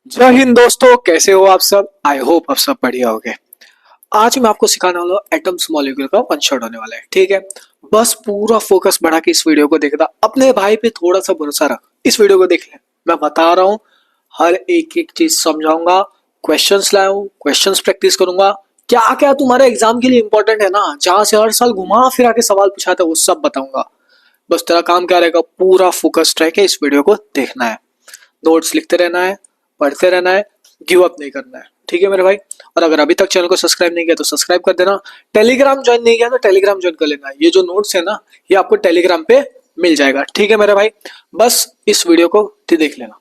जय हिंद दोस्तों, कैसे हो आप सब। आई होप आप सब बढ़िया होगे। आज मैं आपको सिखाने वाला हूँ एटम्स मॉलिक्यूल का वन शॉट होने वाला है, ठीक है। बस पूरा फोकस बढ़ा के इस वीडियो को देखना, अपने भाई पे थोड़ा सा भरोसा रख, इस वीडियो को देख ले। मैं बता रहा हूँ, हर एक एक चीज समझाऊंगा। क्वेश्चंस लाया हूँ, क्वेश्चंस प्रैक्टिस करूंगा। क्या क्या तुम्हारे एग्जाम के लिए इंपॉर्टेंट है ना, जहां से हर साल घुमा फिरा के सवाल पूछा था, वो सब बताऊंगा। बस तेरा काम क्या रहेगा, पूरा फोकस्ड रह के इस वीडियो को देखना है। नोट्स लिखते रहना है, पढ़ते रहना है, गिव अप नहीं करना है, ठीक है मेरे भाई। और अगर अभी तक चैनल को सब्सक्राइब नहीं किया तो सब्सक्राइब कर देना। टेलीग्राम ज्वाइन नहीं किया तो टेलीग्राम ज्वाइन कर लेना। ये जो नोट्स है ना, ये आपको टेलीग्राम पे मिल जाएगा, ठीक है मेरे भाई। बस इस वीडियो को देख लेना,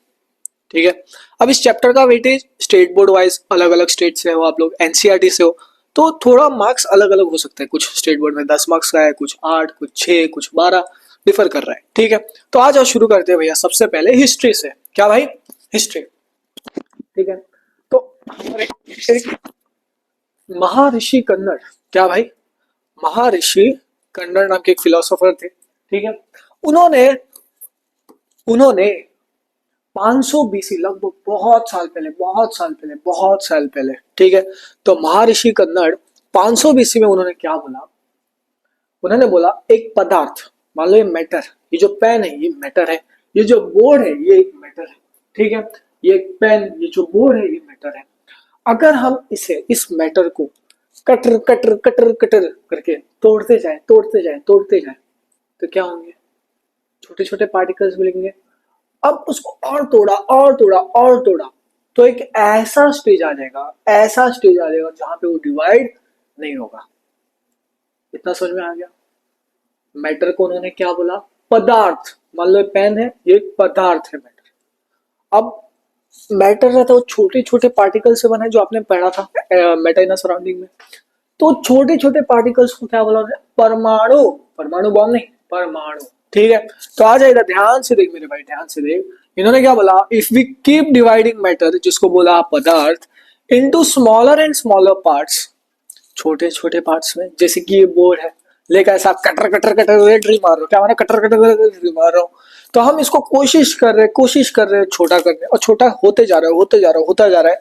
ठीक है। अब इस चैप्टर का वेटेज स्टेट बोर्ड वाइज, अलग अलग स्टेट से हो आप लोग, एनसीईआरटी से हो, तो थोड़ा मार्क्स अलग अलग हो सकते हैं। कुछ स्टेट बोर्ड में 10 मार्क्स का है, कुछ 8, कुछ 6, कुछ 12, डिफर कर रहा है, ठीक है। तो आज और शुरू करते हैं भैया, सबसे पहले हिस्ट्री से। क्या भाई, हिस्ट्री, ठीक है। तो हमारे एक महर्षि कन्नड़, क्या भाई, महर्षि कन्नड़ नाम के एक फिलोसोफर थे, ठीक है। उन्होंने उन्होंने 500 बीसी, लगभग बहुत साल पहले, बहुत साल पहले, बहुत साल पहले, ठीक है। तो महर्षि कन्नड़ 500 बीसी में उन्होंने क्या बोला। उन्होंने बोला एक पदार्थ, मान लो ये मैटर, ये जो पेन है ये मैटर है, ये जो बोर्ड है ये एक मैटर है, ठीक है। ये पेन, ये जो बोर्ड है ये मैटर है। अगर हम इसे, इस मैटर को कटर कटर कटर कटर करके तोड़ते जाए, तोड़ते जाए, तोड़ते जाए, तो क्या होंगे, छोटे छोटे पार्टिकल्स मिलेंगे। अब उसको और तोड़ा, और तोड़ा, और तोड़ा, तो एक ऐसा स्टेज आ जाएगा, ऐसा स्टेज आ जाएगा जहां पे वो डिवाइड नहीं होगा। इतना समझ में आ गया। मैटर को उन्होंने क्या बोला, पदार्थ। मान लो पेन है, ये एक पदार्थ है मैटर। अब मैटर रहता है वो छोटे छोटे पार्टिकल से बना है, जो आपने पढ़ा था मैटर इन सराउंडिंग में। तो छोटे छोटे पार्टिकल्स को क्या बोला उन्होंने, परमाणु। परमाणु बॉम्ब नहीं, परमाणु, ठीक है। तो आ जाएगा, ध्यान से देख मेरे भाई, ध्यान से देख। इन्होंने क्या बोला, if we keep dividing matter, जिसको बोला पदार्थ, into smaller and smaller parts, छोटे छोटे पार्ट्स में, जैसे कि ये बोर्ड है, लेकर ऐसा कटर कटर कटर ड्रिल मार रहा हूँ, क्या माना, कटर कटर ड्रिल मार रहा हूँ। तो हम इसको कोशिश कर रहे हैं छोटा करने, और छोटा होते जा रहा है, होते जा रहा है, होता जा रहा है।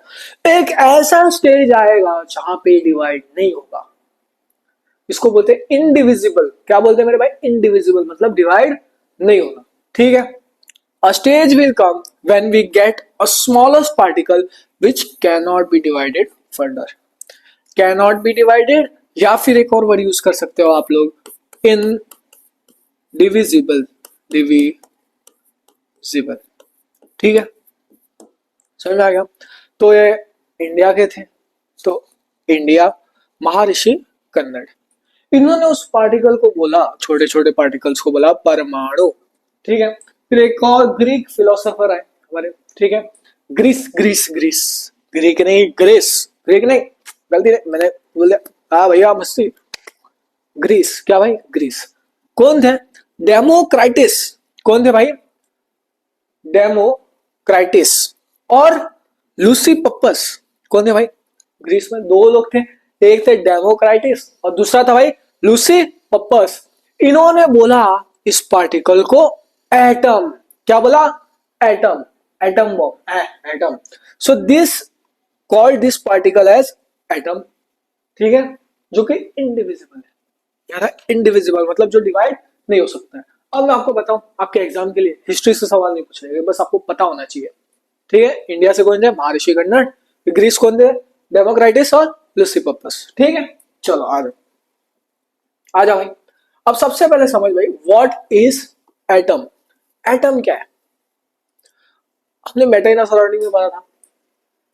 एक ऐसा स्टेज आएगा जहां पे डिवाइड नहीं होगा। इसको बोलते हैं इनडिविजिबल। क्या बोलते हैं मेरे भाई, इनडिविजिबल मतलब डिवाइड नहीं होगा, ठीक है। A stage will come when we get a smallest particle which cannot be divided further. Cannot be divided, या फिर एक और वर्ड यूज कर सकते हो आप लोग, indivisible, डिविजिबल, ठीक है। समझ में आ गया। तो ये इंडिया के थे, तो इंडिया, महर्षि कन्नड़, इन्होंने उस पार्टिकल को बोला, छोटे छोटे पार्टिकल्स को बोला परमाणु, ठीक है। फिर एक और ग्रीक फिलोसोफर है हमारे, ठीक है। ग्रीस, ग्रीस, ग्रीस, ग्रीक नहीं, ग्रीस, ग्रीक नहीं, गलती नहीं, मैंने बोल दिया, हाँ भैया मस्ती। ग्रीस, क्या भाई, ग्रीस। कौन थे, डेमोक्राइटिस। कौन थे भाई, डेमोक्राइटिस। और लूसी पप्पस। कौन थे भाई, ग्रीस में दो लोग थे, एक थे डेमोक्राइटिस और दूसरा था भाई लूसी पप्पस। इन्होंने बोला इस पार्टिकल को एटम। क्या बोला, atom, atom bomb, atom. So this called this particle as atom, ठीक है, जो कि इनडिविजिबल है। यार इनडिविजिबल मतलब जो डिवाइड नहीं हो सकता है। अब मैं आपको बताऊं, आपके एग्जाम के लिए हिस्ट्री से सवाल नहीं पूछ रहे, बस आपको पता होना चाहिए, ठीक है। इंडिया से कौन थे, महर्षि कन्नड़। ग्रीस कौन थे, डेमोक्राइटिस और लूसी पप्पस, ठीक है। चलो आ जाओ, आ जाओ भाई। अब सबसे पहले समझ भाई, व्हाट इज एटम। एटम क्या है, हमने मैटर इन सराउंडिंग में पढ़ा था।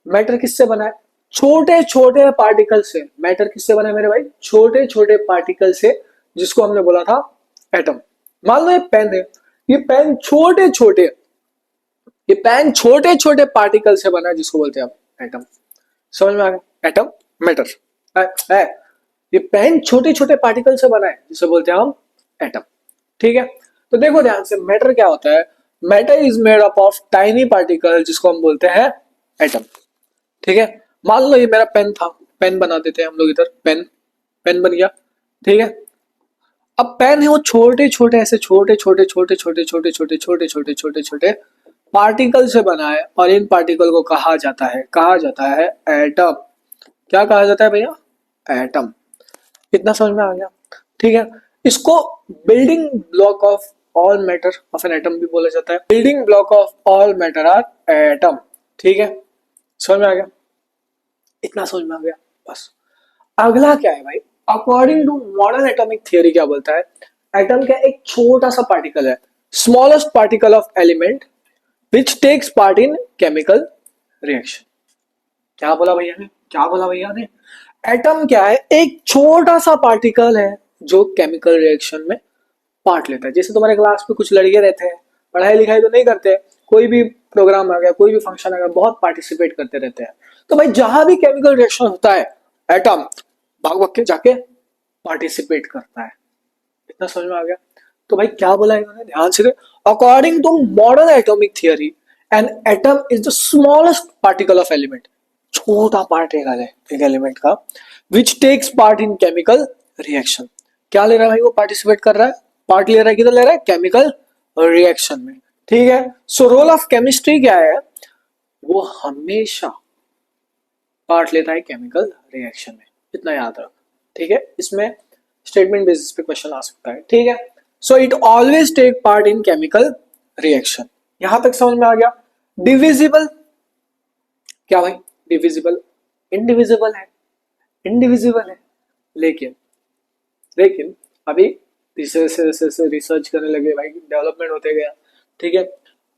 मैटर किससे बना है, छोटे छोटे पार्टिकल से। मैटर किससे बना है मेरे भाई, छोटे छोटे पार्टिकल से, जिसको हमने बोला था एटम। मान लो ये पेन है, ये पेन छोटे छोटे, ये पेन छोटे छोटे पार्टिकल से बना है, जिसको बोलते हैं हम एटम। समझ में आ गया, एटम, मैटर है। ये पेन छोटे छोटे पार्टिकल से बना है, जिसे बोलते हैं हम एटम, ठीक है। तो देखो ध्यान से, मैटर क्या होता है, matter is made up of tiny particle, जिसको हम बोलते हैं एटम, ठीक है। मान लो ये मेरा पेन था, पेन बना देते हैं हम लोग इधर, पेन, पेन बन गया, ठीक है। अब पेन है वो छोटे छोटे, ऐसे छोटे छोटे छोटे छोटे छोटे छोटे छोटे छोटे छोटे छोटे पार्टिकल से बना है और इन पार्टिकल को कहा जाता है एटम। क्या कहा जाता है भैया? एटम। इतना समझ में आ गया? ठीक है। इसको building block of all matter of an atom भी बोला जाता है। Building block of all matter are atom. ठीक है, समझ में आ गया? इतना समझ में आ गया बस। अगला क्या है भाई? According to modern atomic theory क्या बोलता है? एटम क्या एक छोटा सा पार्टिकल है, smallest particle of element which takes part in chemical reaction. क्या बोला भैया ने? क्या बोला भैया ने? एटम क्या है? एक छोटा सा पार्टिकल है जो केमिकल रिएक्शन में पार्ट लेता है। जैसे तुम्हारे क्लास में कुछ लड़के रहते हैं, पढ़ाई लिखाई तो नहीं करते, कोई भी प्रोग्राम आ गया, कोई भी फंक्शन आ गया, बहुत पार्टिसिपेट करते रहते हैं। तो भाई जहां भी केमिकल रिएक्शन होता है, एटम भाग भाग के जाके पार्टिसिपेट करता है। इतना समझ में आ गया? तो भाई क्या बोला इन्होंने, ध्यान से? According to modern atomic theory an atom is the smallest particle of element. छोटा पार्टिकल है एक एलिमेंट का, which takes part in chemical reaction. क्या ले रहा है भाई? वो पार्टिसिपेट कर रहा है, पार्ट ले रहा है, किधर ले रहा है? केमिकल रिएक्शन में। ठीक है। सो रोल ऑफ केमिस्ट्री क्या है? वो हमेशा पार्ट लेता है केमिकल रिएक्शन में। इतना याद रख। ठीक है, इसमें स्टेटमेंट बेसिस पे क्वेश्चन आ सकता है। ठीक है। So it always take part in chemical reaction. यहां तक समझ में आ गया? डिविजिबल क्या भाई? डिविजिबल इंडिविजिबल है, इंडिविजिबल है, लेकिन लेकिन अभी रिसर्च करने लगे भाई, डेवलपमेंट होते गया। ठीक है।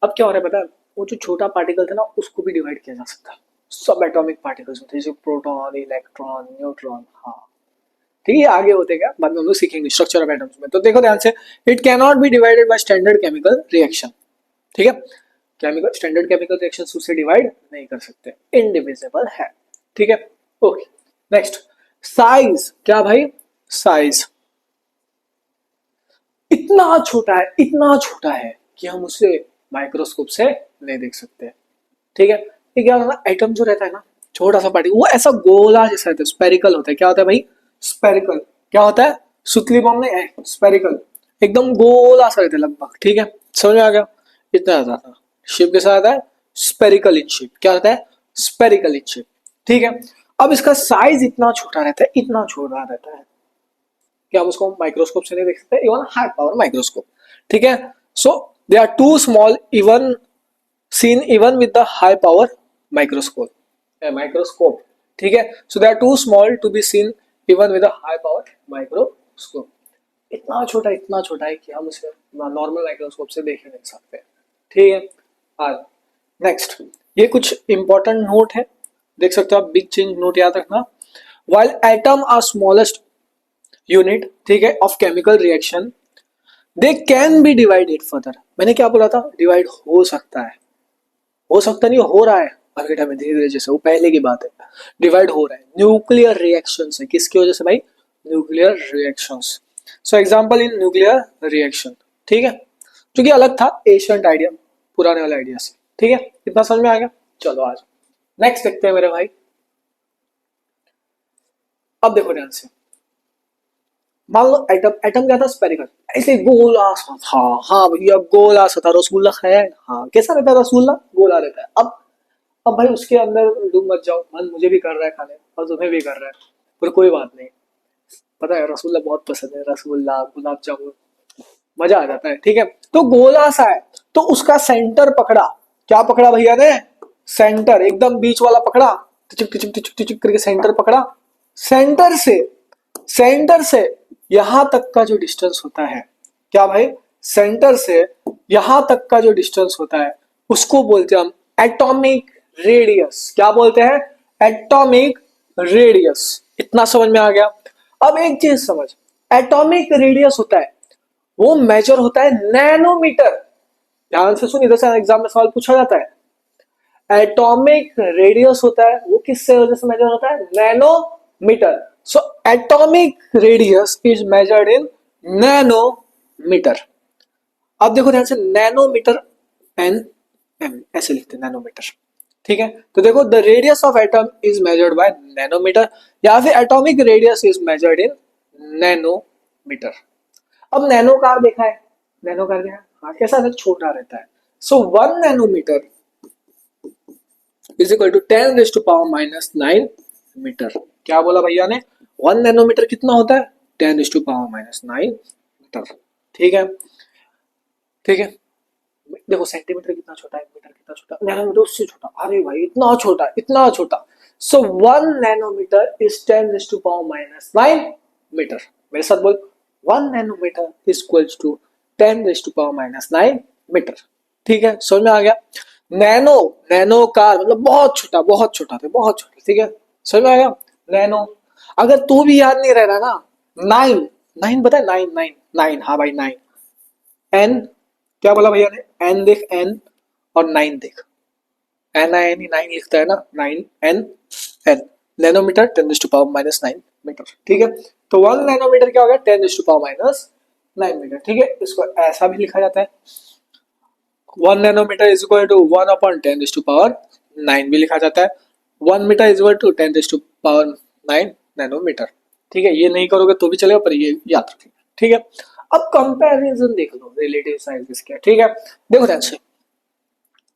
अब क्या हो रहा है पता है? वो जो छोटा पार्टिकल था ना, उसको भी डिवाइड किया जा सकता है। सब एटॉमिक पार्टिकल्स होते हैं, जैसे प्रोटॉन, इलेक्ट्रॉन, न्यूट्रॉन। हाँ ठीक है, आगे होते क्या बाद में हम लोग सीखेंगे स्ट्रक्चर ऑफ एटम्स में। तो देखो ध्यान से, it can not be divided by standard chemical reaction. ठीक है, केमिकल स्टैंडर्ड केमिकल रिएक्शन उससे डिवाइड नहीं कर सकते, इनडिविजिबल है। ठीक है, ओके। नेक्स्ट, साइज क्या भाई? साइज इतना छोटा है, इतना छोटा है कि हम उसे माइक्रोस्कोप से नहीं देख सकते। ठीक है। ये क्या होता है? एटम जो रहता है ना, छोटा सा पार्टिकल, वो ऐसा गोला जैसा रहता है, स्पेरिकल होता है। क्या होता है भाई? स्पेरिकल। क्या होता है? सुतली बॉम्ब नहीं है, स्पेरिकल, एकदम गोला सा रहता है लगभग। ठीक है, समझ में आ गया? इतना आता था। शेप के साथ आता है स्पेरिकल इन शेप। क्या होता है? Spherical in shape. ठीक है। अब इसका साइज इतना छोटा रहता है, इतना छोटा रहता है कि हम उसको माइक्रोस्कोप से नहीं देख सकते, इवन हाई पावर माइक्रोस्कोप। ठीक है। So they are too small even seen even with the high power microscope. ठीक है। So they are too small to be seen even with a high power microscope. इतना छोटा है कि हम उसे नॉर्मल माइक्रोस्कोप से देख ही नहीं सकते। ठीक है। आज नेक्स्ट, ये कुछ इंपॉर्टेंट नोट है, देख सकते हो आप, बिग चेंज नोट याद रखना। while atom are smallest unit, ठीक है, of chemical reaction, they can be divided further। मैंने क्या बोला था? डिवाइड हो सकता है, हो सकता नहीं, हो रहा है मार्केट में धीरे धीरे, जैसे वो पहले की बात है। डिवाइड हो रहा है न्यूक्लियर रिएक्शन से। किसकी वजह से भाई? Nuclear reactions. So example in nuclear reaction. ठीक है, जो कि अलग था एशियंट आइडिया, पुराने वाले आइडिया से। ठीक है, इतना समझ में आ गया? चलो आज नेक्स्ट देखते हैं मेरे भाई। अब देखो ध्यान से, मान लो एटम, एटम क्या था? स्पेरिकल, ऐसे गोला सा था। हाँ भैया, गोला सा था। रसगुल्ला खाया है? हाँ, कैसा रहता है रसगुल्ला? गोला रहता है। अब भाई उसके अंदर डूब मत जाओ, मन मुझे भी कर रहा है खाने और तुम्हें भी कर रहा है, पर कोई बात नहीं। पता है रसगुल्ला बहुत पसंद है, रसगुल्ला, गुलाब जामुन, मजा आ जाता है। ठीक है, तो गोला सा है, तो उसका सेंटर पकड़ा। क्या पकड़ा भैया ने? सेंटर, एकदम बीच वाला पकड़ा, टिचिक टिचिक टिचिक टिचिक करके सेंटर पकड़ा। सेंटर से यहां तक का जो डिस्टेंस होता है, क्या भाई? सेंटर से यहां तक का जो डिस्टेंस होता है, उसको बोलते हैं हम एटॉमिक रेडियस। क्या बोलते हैं? Atomic radius. इतना समझ में आ गया? अब एक चीज समझ, एटॉमिक रेडियस होता है, वो मेजर होता है नैनोमीटर। ध्यान से सुन, इधर से एग्जाम में सवाल पूछा जाता है। एटॉमिक रेडियस होता है, वो किससे वजह से मेजर होता है? Nanometre. So atomic radius is measured in nanometre. अब देखो ध्यान से, नैनोमीटर, एन एम ऐसे लिखते हैं, नैनोमीटर। ठीक है, तो देखो, the radius of atom is measured by nanometre, या फिर atomic radius is measured in nanometre. अब नैनो कार देखा है? नैनो कार क्या है? हाँ, कैसा है? छोटा रहता है। So 1 nanometre is equal to 10⁻⁹ metre. क्या बोला भैया ने? 1 नैनोमीटर कितना होता है? 10⁻⁹ मीटर। ठीक है, ठीक है। देखो सेंटीमीटर कितना छोटा है, मीटर कितना छोटा, नैनोमीटर उससे छोटा। अरे भाई इतना छोटा, इतना छोटा। So 1 nanometre is 10⁻⁹ metre. मेरे साथ बोल, 1 nanometre is equals to 10⁻⁹ metre. ठीक है, समझ में आ गया? नैनो, नैनो कार मतलब बहुत छोटा, बहुत छोटा था, बहुत छोटा। ठीक है, समझ में आ गया? नैनो। अगर तू भी याद नहीं रह रहा ना, 9, 9 पता है? 9, 9, 9, हाँ भाई 9। एन, क्या बोला भैया ने? एन देख, एन और 9 देख। एन आई एन 9 लिखता है ना, 9 एन एन। Nanometre 10⁻⁹ metre. ठीक है, तो 1 नैनोमीटर क्या हो गया? 10⁻⁹ मीटर। ठीक है, इसको ऐसा भी लिखा जाता है, 1 नैनोमीटर इज इक्वल टू 1/10⁻⁹ भी लिखा जाता है। 1 metre is equal to 10⁻⁹ nanometre. ठीक है, ये नहीं करोगे तो भी चलेगा, पर ये याद रखिए। ठीक है, अब कंपैरिजन देख लो रिलेटिव साइजेस क्या। ठीक है, देखो ध्यान से,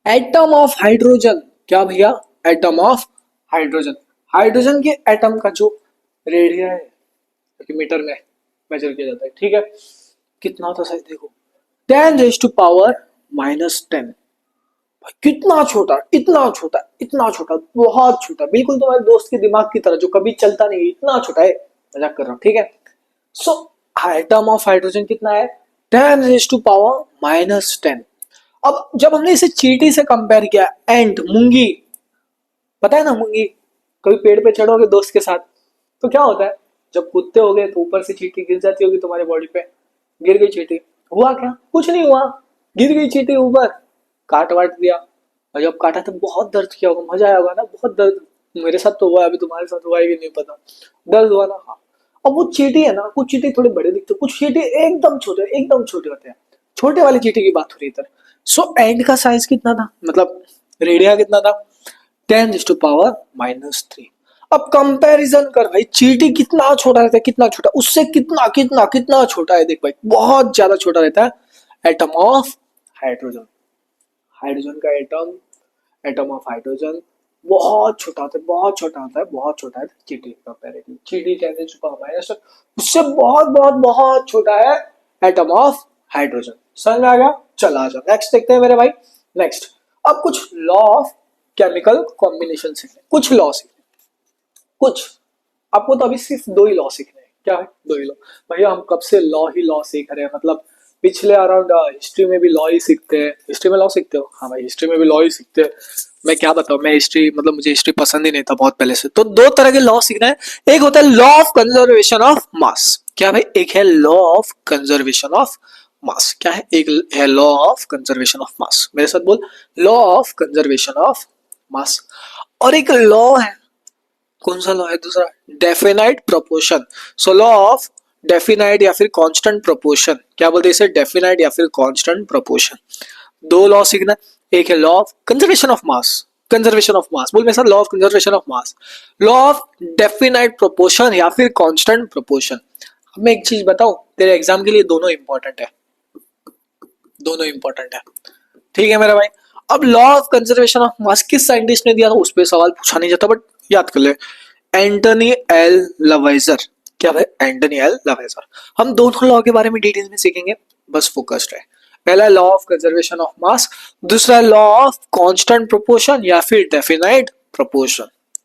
एटम ऑफ हाइड्रोजन। क्या भैया? Atom of hydrogen. हाइड्रोजन के एटम का जो रेडियस है, क्योंकि मीटर में मेजर किया जाता है। ठीक है, कितना होता है देखो, 10⁻⁻10। कितना छोटा, इतना छोटा, इतना छोटा, बहुत छोटा, बिल्कुल तुम्हारे दोस्त के दिमाग की तरह जो कभी चलता नहीं, इतना छोटा है। मजाक कर रहा हूं। ठीक है, सो एटम ऑफ हाइड्रोजन कितना है? 10⁻⁻10। अब जब हमने इसे चींटी से कंपेयर किया, एंट, मूंगी, पता है ना मूंगी, कभी पेड़ पे चढ़ोगे दोस्त के साथ तो क्या होता है? जब कूदते होगे तो ऊपर से चींटी गिर जाती होगी तुम्हारे बॉडी पे। गिर गई चींटी, हुआ क्या? कुछ नहीं हुआ, गिर गई चींटी ऊपर, काट वाट दिया, और जब काटा तो बहुत दर्द किया होगा, मजा आया होगा ना, बहुत दर्द। मेरे साथ तो हुआ, अभी तुम्हारे साथ हुआ है कि नहीं पता, दर्द हुआ ना। हाँ, अब वो चींटी है ना, कुछ चींटी थोड़े बड़े दिखते, कुछ चींटी एकदम छोटे, एकदम छोटे होते हैं। छोटे वाली चींटी की बात हो रही है इधर। सो एंड का साइज कितना था, मतलब रेडिया कितना था? 10⁻⁻3। अब कंपैरिजन कर भाई, चींटी कितना छोटा रहता है, कितना छोटा, उससे कितना कितना कितना छोटा है। देख भाई, बहुत ज्यादा छोटा रहता है एटम ऑफ हाइड्रोजन। हाइड्रोजन का एटम, एटम ऑफ हाइड्रोजन बहुत छोटा होता है, बहुत छोटा होता है, बहुत छोटा है चींटी कंपैरेटिव। चींटी 10⁻⁻, उससे बहुत बहुत बहुत छोटा है एटम ऑफ हाइड्रोजन। समझ में आ गया? चल आ जाओ नेक्स्ट देखते हैं मेरे भाई। नेक्स्ट, अब कुछ लॉ ऑफ केमिकल कॉम्बिनेशन सीखने, कुछ लॉ सीखने, कुछ। आपको तो अभी सिर्फ 2 ही लॉ सीखने हैं। क्या है? 2 ही लॉ। भैया हम कब से लॉ सीख रहे हैं, मतलब पिछले अराउंड हिस्ट्री में भी लॉ ही सीखते हैं। हिस्ट्री में लॉ सीखते हो? हाँ भाई, हिस्ट्री में भी लॉ ही सीखते हैं। मैं क्या बताऊं, मैं हिस्ट्री, मतलब मुझे हिस्ट्री पसंद ही नहीं था बहुत पहले से। तो 2 तरह के लॉ सीखना है। एक होता है law of conservation of mass. क्या भाई? एक है law of conservation of mass. क्या है? एक है लॉ ऑफ कंजर्वेशन ऑफ मास। मेरे साथ बोल, लॉ ऑफ कंजर्वेशन ऑफ मास। और एक लॉ है, कौन सा लॉ है दूसरा? Definite proportion. So law of definite या फिर कांस्टेंट प्रोपोर्शन। क्या बोलते हैं इसे? डेफिनाइट या फिर कांस्टेंट प्रोपोर्शन। 2 लॉ सीखना। एक है law of conservation of mass, conservation of मास, बोल मेरे साथ, law of conservation of mass, law of definite proportion या फिर कांस्टेंट प्रोपोर्शन। अब मैं एक चीज बताऊं, तेरे एग्जाम के लिए दोनों इंपॉर्टेंट है, दोनों इंपॉर्टेंट है। ठीक है मेरा भाई। अब लॉ ऑफ कंजर्वेशन ऑफ मास किस साइंटिस्ट ने दिया था, उस पर सवाल पूछा नहीं जाता, बट याद कर ले, एंटनी एल लवाइजर। क्या भाई? Antoine L Lavoisier. हम दोनों लॉ के बारे में डिटेल में सीखेंगे, बस फोकस्ड है। पहला लॉ ऑफ कंजर्वेशन ऑफ मास, दूसरा लॉ ऑफ कांस्टेंट प्रोपोर्शन या फिर डेफिनाइट प्रोपोर्शन।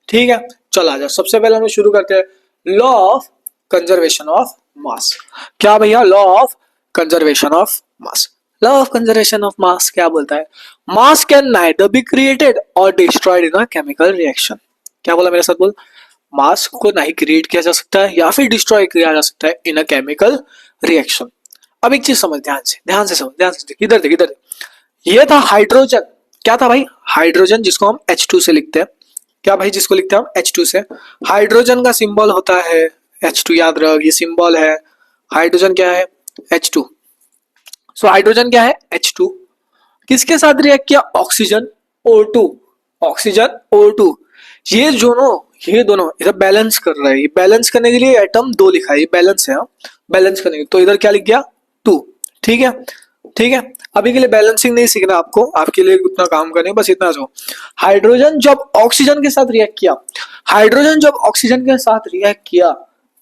ठीक है, चल आ जाओ। सबसे पहले हम शुरू करते हैं law of conservation of mass. क्या भैया? Law of conservation of mass. Law of conservation of mass क्या बोलता है? Mass can neither be created और destroyed in a chemical reaction. क्या बोला मेरे साथ? बोल, मास को ना ही क्रिएट किया जा सकता है या फिर डिस्ट्रॉय किया जा सकता है इन अ केमिकल रिएक्शन। अब एक चीज समझ, ध्यान से, ध्यान से समझ, ध्यान से। इधर देख, इधर देख। ये था हाइड्रोजन। क्या था भाई? हाइड्रोजन, जिसको हम H2 से लिखते हैं। क्या भाई? जिसको लिखते हैं हम H2 से। हाइड्रोजन का सिंबल होता है H2, याद रख, ये सिंबल है। हाइड्रोजन क्या है? H2। सो हाइड्रोजन क्या है? H2। किसके साथ रिएक्ट किया? Oxygen, O2। Oxygen, O2। ये दोनों, ये दोनों इधर बैलेंस कर रहा है। ये बैलेंस करने के लिए एटम 2 लिखा है, ये बैलेंस है। बैलेंस करने के, तो इधर क्या लिख गया? 2। ठीक है, ठीक है, अभी के लिए बैलेंसिंग नहीं सीखना आपको, आपके लिए उतना काम करने बस इतना जो हाइड्रोजन जब ऑक्सीजन के साथ रिएक्ट किया, हाइड्रोजन जब ऑक्सीजन के साथ रिएक्ट किया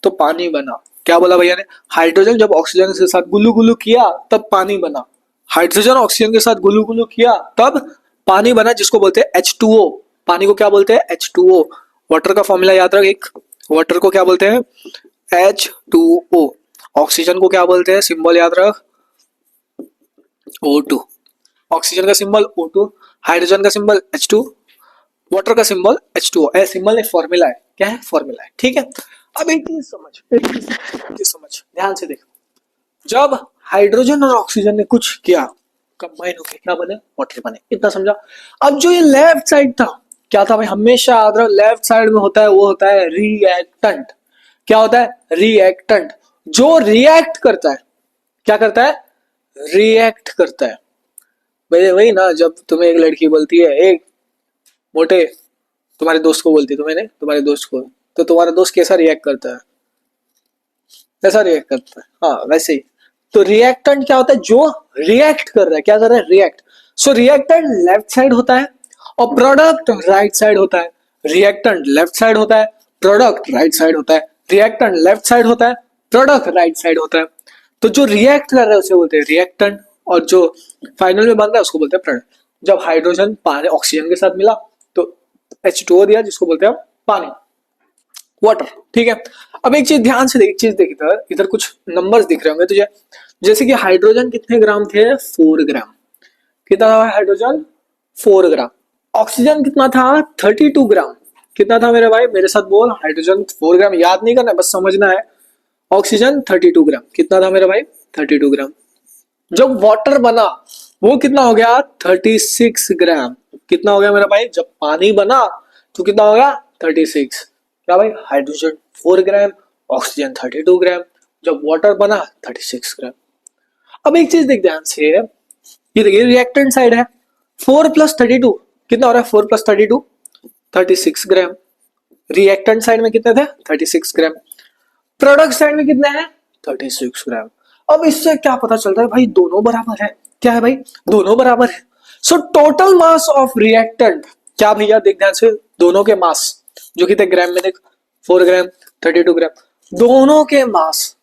तो पानी बना। क्या बोला भैया ने? हाइड्रोजन जब ऑक्सीजन के साथ गुलू गुलू किया तब पानी बना। हाइड्रोजन ऑक्सीजन के साथ गुलू गुलू किया तब पानी बना, जिसको बोलते हैं H2O। पानी को क्या बोलते हैं? H2O। वाटर का फॉर्मूला याद रख एक, वाटर को क्या बोलते हैं? H2O। ऑक्सीजन को क्या बोलते हैं? सिंबल याद रख, O2। ऑक्सीजन का सिंबल O2, हाइड्रोजन का सिंबल H2, वाटर का सिंबल H2O। ए सिंबल एक फॉर्मूला है, क्या है? फॉर्मूला है, ठीक है। अब एक चीज समझ, ध्यान से देख, जब हाइड्रोजन और ऑक्सीजन ने कुछ किया, कंबाइन होकर क्या बने? वाटर बने। इतना समझा? अब जो ये लेफ्ट साइड था, क्या था भाई? हमेशा याद रहो, लेफ्ट साइड में होता है वो होता है रिएक्टेंट। क्या होता है? रिएक्टेंट। जो रिएक्ट करता है, क्या करता है? रिएक्ट करता है। भाई वही ना, जब तुम्हें एक लड़की बोलती है, एक मोटे, तुम्हारे दोस्त को बोलती है, तुम्हें नहीं, तुम्हारे दोस्त को, तो तुम्हारा दोस्त कैसा रिएक्ट करता है? कैसा रिएक्ट करता है? हाँ वैसे ही। तो रिएक्टेंट क्या होता है? जो रिएक्ट कर रहा है। क्या कर रहा है? रिएक्ट। सो रिएक्टेंट लेफ्ट साइड होता है और प्रोडक्ट राइट साइड होता है। रिएक्टेंट लेफ्ट साइड होता है, प्रोडक्ट राइट साइड होता है। रिएक्टेंट लेफ्ट साइड होता है, प्रोडक्ट राइट साइड होता है। तो जो रिएक्ट कर रहा है उसे बोलते हैं रिएक्टेंट, और जो फाइनल में बन रहा है उसको बोलते हैं प्रोडक्ट। जब हाइड्रोजन पानी ऑक्सीजन के साथ मिला तो H2O दिया, जिसको बोलते हैं पानी, वाटर, ठीक है। अब एक चीज ध्यान से देख, एक चीज देख, इधर इधर कुछ नंबर्स दिख रहे होंगे तुझे, जैसे कि हाइड्रोजन कितने ग्राम थे? 4 ग्राम। कितना था हाइड्रोजन? 4 ग्राम। ऑक्सीजन कितना था? 32 ग्राम। कितना था मेरे भाई? मेरे साथ बोल, हाइड्रोजन 4 ग्राम, याद नहीं करना है, बस समझना है। ऑक्सीजन 32 ग्राम। कितना था मेरे भाई? 32 ग्राम। जब वाटर बना वो कितना हो गया? 36 ग्राम। कितना हो गया मेरा भाई? जब पानी बना तो कितना हो गया? 36। क्या भाई? हाइड्रोजन 4 ग्राम, ऑक्सीजन 32 ग्राम, जब वाटर बना 36 ग्राम। अब एक चीज देख ध्यान से, ये देखिए रिएक्टेंट साइड है, 4 प्लस 32 कितना हो रहा है? 4 प्लस 32 36 ग्राम। रिएक्टेंट साइड में कितने थे? 36 ग्राम। प्रोडक्ट साइड में कितने हैं? 36 ग्राम। अब इससे क्या पता चलता है भाई? दोनों बराबर है। क्या है भाई? दोनों बराबर है। सो टोटल मास ऑफ रिएक्टेंट क्या भैया? देख ध्यान से, दोनों के मास जो कितने ग्राम में, देख 4 ग्राम 32 ग्राम, दोनों के mass.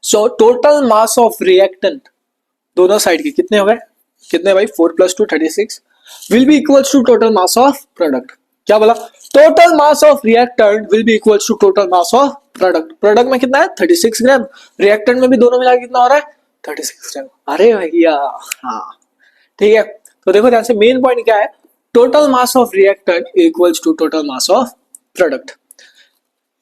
So total mass of reactant दोनों साइड के कितने हो गए? कितने भाई? 4 plus 2 36 will be equals to total mass of product. क्या बोला? Total mass of reactant will be equals to total mass of product. Product में कितना है? 36 ग्राम। रिएक्टेंट में भी दोनों मिला कितना हो रहा है? 36 ग्राम। अरे भैया हाँ, ठीक है। तो देखो ध्यान से, मेन पॉइंट क्या है? Total mass of reactant equals to total mass of product.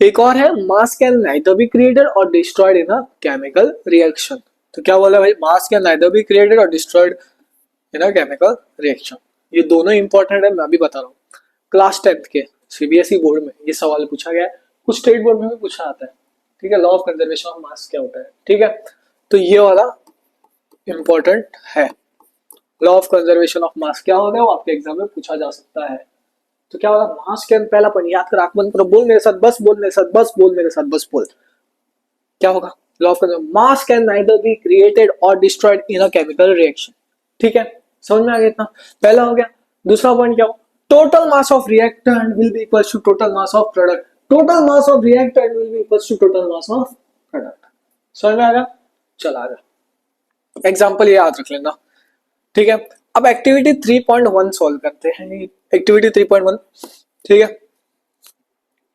एक और है, mass can neither be created और destroyed in a chemical reaction. तो क्या बोला भाई? Mass can neither be created और destroyed in a chemical reaction. ये दोनों इंपॉर्टेंट है, मैं भी बता रहा हूँ। क्लास 10th के सीबीएसई बोर्ड में ये सवाल पूछा गया है, कुछ स्टेट बोर्ड में भी पूछा आता है, ठीक है। Law of conservation of mass क्या होता है, ठीक है। तो ये वाला इंपॉर्टेंट है, law of conservation of mass क्या होता है, वो आपके एग्जाम में पूछा जा सकता है। तो क्या होगा? मास कैन, पहला पॉइंट याद कर, आंख बंद करो, बोल मेरे साथ, बस बोल मेरे साथ, बस बोल मेरे साथ, बस बोल। क्या होगा? Law of conservation, mass can neither be created और destroyed in a chemical reaction, ठीक है। समझ में आ गया इतना? पहला हो गया। दूसरा पॉइंट क्या हो? Total mass of reactant will be equal to total mass of product. Total mass of reactant will be equal to total mass of product. समझ में आ गया? चला गया। एग्जांपल ये याद रख लेना, ठीक है। अब एक्टिविटी 3.1 सॉल्व करते हैं। एक्टिविटी 3.1, ठीक है।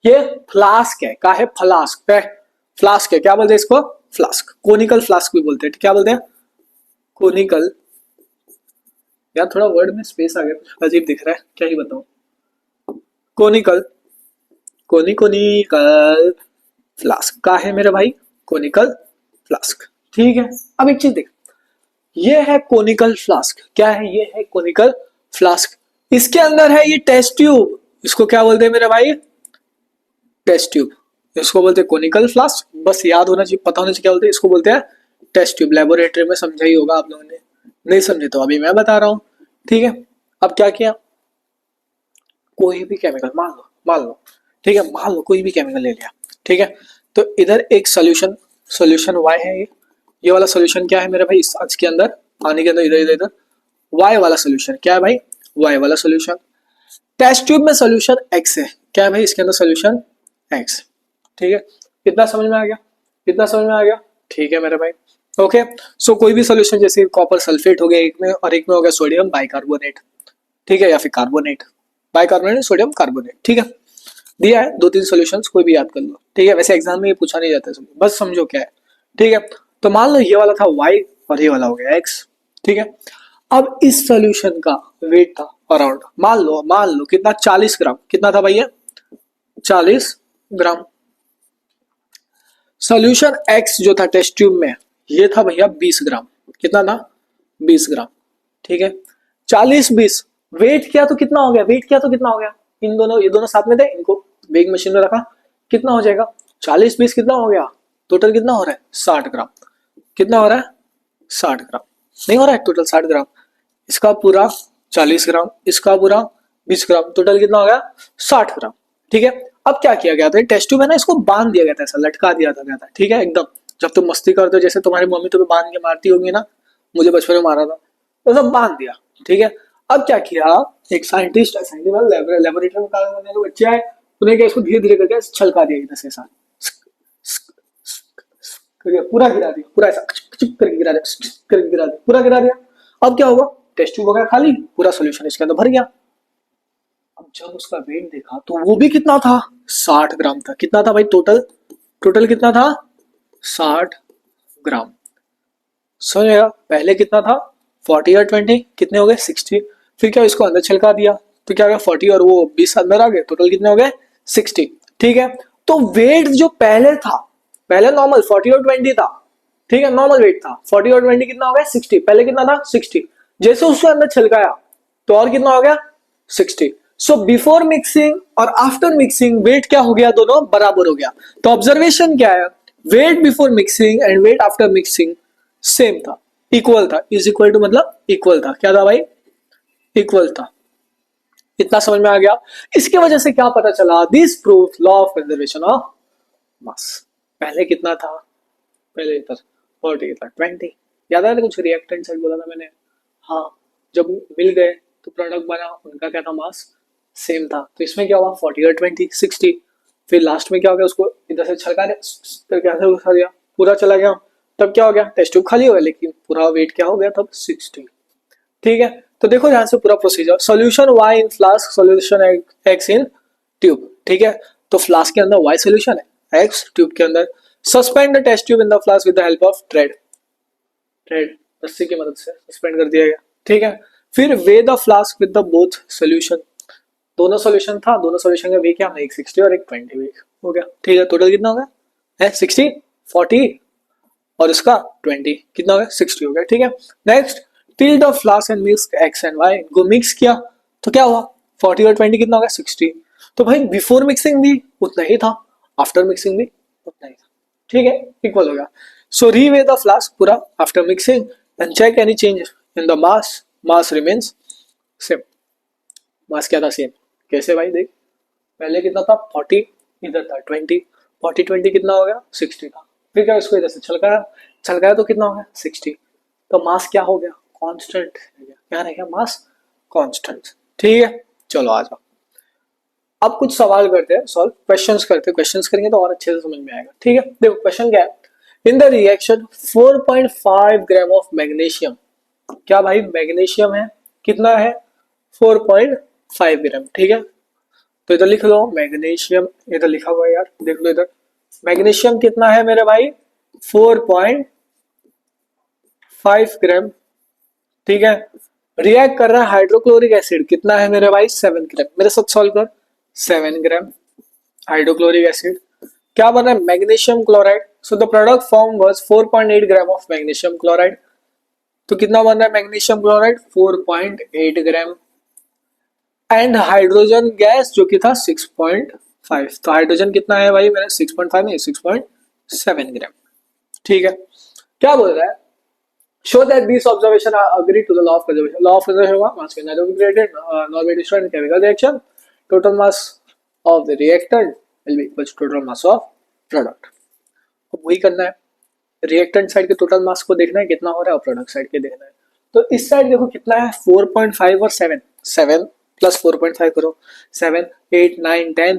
ये फ्लास्क है, क्या है? फ्लास्क है, फ्लास्क है। क्या बोलते हैं इसको? फ्लास्क। कोनिकल फ्लास्क भी बोलते हैं। क्या बोलते हैं? कोनिकल। यार थोड़ा वर्ड में स्पेस आ गया, कुछ अजीब दिख रहा है, क्या ही बताऊं। कोनिकल, कोनिकल फ्लास्क का है मेरे भाई, कोनिकल फ्लास्क, ठीक है। अब एक चीज देख, ये है कोनिकल फ्लास्क। क्या है? ये है कोनिकल फ्लास्क। इसके अंदर है ये टेस्ट ट्यूब, इसको क्या बोलते हैं मेरे भाई? Test tube. इसको बोलते हैं कोनिकल फ्लास्क। बस याद होना चाहिए, पता होना चाहिए क्या बोलते हैं इसको। बोलते हैं टेस्ट ट्यूब। लेबोरेटरी में समझा ही होगा आप लोगों ने, नहीं समझे तो अभी मैं बता रहा हूं, ठीक है। अब क्या किया? कोई भी केमिकल मान लो, ठीक है, मान लो कोई भी केमिकल ले लिया, ठीक है। तो इधर एक सोल्यूशन, सोल्यूशन Y है, ये वाला सोल्यूशन क्या है मेरे भाई, इस आज के अंदर पानी के अंदर इधर इधर इधर y वाला सोल्यूशन क्या है भाई, y वाला सोल्यूशन। टेस्ट ट्यूब में सोल्यूशन x है, क्या है भाई इसके अंदर सोल्यूशन x। ठीक है, कितना समझ में आ गया, कितना समझ में आ गया, ठीक है मेरे भाई। ओके, सो कोई भी सोल्यूशन जैसे कॉपर सल्फेट हो गया एक में, और एक में हो गया सोडियम बाइकार्बोनेट, ठीक है, या फिर कार्बोनेट, बाइकार्बोनेट सोडियम कार्बोनेट, ठीक है। दिया है 2-3 सॉल्यूशंस, कोई भी याद कर लो, ठीक है। वैसे एग्जाम में ये पूछा नहीं जाता है, बस समझो क्या है, ठीक है। तो मान लो ये वाला था y और ये वाला हो गया x, ठीक है। अब इस सॉल्यूशन का वेट था अराउंड, मान लो कितना, 40 ग्राम, कितना था भैया, 40 ग्राम। सॉल्यूशन x जो था टेस्ट ट्यूब में, ये था भैया 20 ग्राम, कितना था, 20 ग्राम, ठीक है। 40-20 वेट किया तो कितना हो गया, वेट किया तो कितना हो गया, इन दोनों, ये दोनों साथ में थे, इनको वेग मशीन में रखा, कितना हो जाएगा, 40-20 कितना हो गया, टोटल कितना हो रहा है, 60 ग्राम। कितना हो रहा है, 60 ग्राम, नहीं हो रहा है टोटल 60 ग्राम, इसका पूरा 40 ग्राम, इसका पूरा 20 ग्राम, टोटल कितना हो गया, 60 ग्राम, ठीक है। अब क्या किया गया था, टेस्ट ट्यूब है ना, इसको बांध दिया गया था, ऐसा लटका दिया था गया था, ठीक है एकदम। जब तुम मस्ती करते हो, जैसे तुम्हारी मम्मी तुम्हें बांध के मारती होगी ना, मुझे बचपन में मारा था, तो सब बांध दिया, ठीक है। अब क्या किया, एक साइंटिस्ट लेबोरेटरी में काम करने वाले बच्चे आए, उन्हें क्या इसको धीरे धीरे करके छलका दिया इधर से, ऐसा पूरा गिरा दिया, पूरा ऐसा करके गिरा दिया, करके गिरा दिया, पूरा गिरा दिया। अब क्या होगा, टेस्ट ट्यूब हो गया खाली, पूरा सोल्यूशन इसके अंदर भर गया। अब जब उसका वेट देखा तो वो भी कितना था, 60 ग्राम था। कितना था भाई टोटल, टोटल कितना था, 60 ग्राम। समझेगा, पहले कितना था 40 और 20 कितने हो गए, 60। फिर क्या इसको अंदर छिलका दिया, तो क्या हो गया 40 और वो 20 अंदर आ गए, टोटल कितने हो गए 60, ठीक है। तो वेट जो पहले था, पहले नॉर्मल 40 और 20 था, ठीक है, नॉर्मल वेट था 40 और 20 कितना हो गया 60, पहले कितना था 60, जैसे उसको अंदर छिलकाया तो और कितना हो गया 60। सो बिफोर मिक्सिंग और आफ्टर मिक्सिंग वेट क्या हो गया, दोनों बराबर हो गया। तो ऑब्जर्वेशन क्या है, weight before mixing and weight after mixing same था, इक्वल था, इज इक्वल टू मतलब इक्वल था, क्या था भाई, इक्वल था। इतना समझ में आ गया। इसकी वजह से क्या पता चला, this prove law of conservation of मास। पहले कितना था, पहले इधर 40 था 20, याद है कुछ रिएक्टेंट साइड बोला था मैंने, हाँ, जब मिल गए तो प्रोडक्ट बना, उनका क्या था, मास सेम था। तो इसमें क्या हुआ 40 और 20 60, फिर लास्ट में क्या हो गया, उसको इधर से छलका दिया, कैसे उठा दिया, पूरा चला गया, तब क्या हो गया, टेस्ट ट्यूब खाली हो गया, लेकिन पूरा वेट क्या हो गया तब 60, ठीक है। तो देखो ध्यान से पूरा procedure, solution y in flask, solution x in tube, ठीक है। तो फ्लास्क के अंदर y सोल्यूशन है, x ट्यूब के अंदर। Suspend the test tube in the flask with the help of thread, thread रस्सी की मदद से सस्पेंड कर दिया गया, ठीक है। फिर way the flask with the both solution, दोनों सोल्यूशन था, दोनों सोल्यूशन का वे क्या, एक 60 और एक 20 वे हो गया, ठीक है। टोटल कितना हो गया है 60, 40 और इसका 20, कितना हो गया 60 हो गया, ठीक है। Next, till the flask and mix x and y, इनको मिक्स किया तो क्या हुआ 40 और 20 कितना हो गया 60। तो भाई बिफोर मिक्सिंग भी उतना ही था, आफ्टर मिक्सिंग भी उतना ही था, ठीक है, इक्वल हो गया। सो रीवे द फ्लास्क पूरा after mixing and check any change in the mass, mass remains same. Mass क्या था सेम, कैसे भाई देख, पहले कितना था 40, इधर था 20, 40-20 कितना हो गया 60 था। फिर क्या इसको इधर से छलकाया, छलकाया तो कितना हो गया 60, तो मास क्या हो गया कांस्टेंट, क्या रह गया मास कांस्टेंट, ठीक है। चलो आ जाओ, अब कुछ सवाल करते हैं सॉल्व, क्वेश्चंस करते हैं, क्वेश्चंस करेंगे तो और अच्छे से समझ में आएगा, ठीक है। देखो क्वेश्चन क्या है, in the reaction 4.5 gram of magnesium, क्या भाई मैग्नीशियम है, कितना है 4.5 ग्राम, ठीक है। तो इधर लिख लो मैग्नीशियम, इधर लिखा हुआ है यार, देख लो इधर, मैग्नीशियम कितना है मेरे भाई 4.5 ग्राम, ठीक है। रिएक्ट कर रहा है हाइड्रोक्लोरिक एसिड, कितना है मेरे भाई 7 ग्राम, मेरे साथ सॉल्व कर, 7 ग्राम हाइड्रोक्लोरिक एसिड, क्या बना है magnesium chloride. So the product form was 4.8 gram of magnesium chloride, तो कितना बन रहा है magnesium chloride 4.8 gram, and hydrogen gas जो कि था 6.5, तो हाइड्रोजन कितना है भाई मेरा 6.5 नहीं 6.7 ग्राम, ठीक है। क्या बोल रहा है, show that this observation are agree to the law of conservation, law of conservation होगा मास के neither created not be destroyed in chemical reaction, total mass of the reactant will be equal to total mass of product. अब वही करना है, reactant side के total mass को देखना है कितना हो रहा है और प्रोडक्ट साइड के देखना है। तो इस साइड देखो कितना है 4.5 और 7, 7 प्लस 4.5 करो 7 8 9 10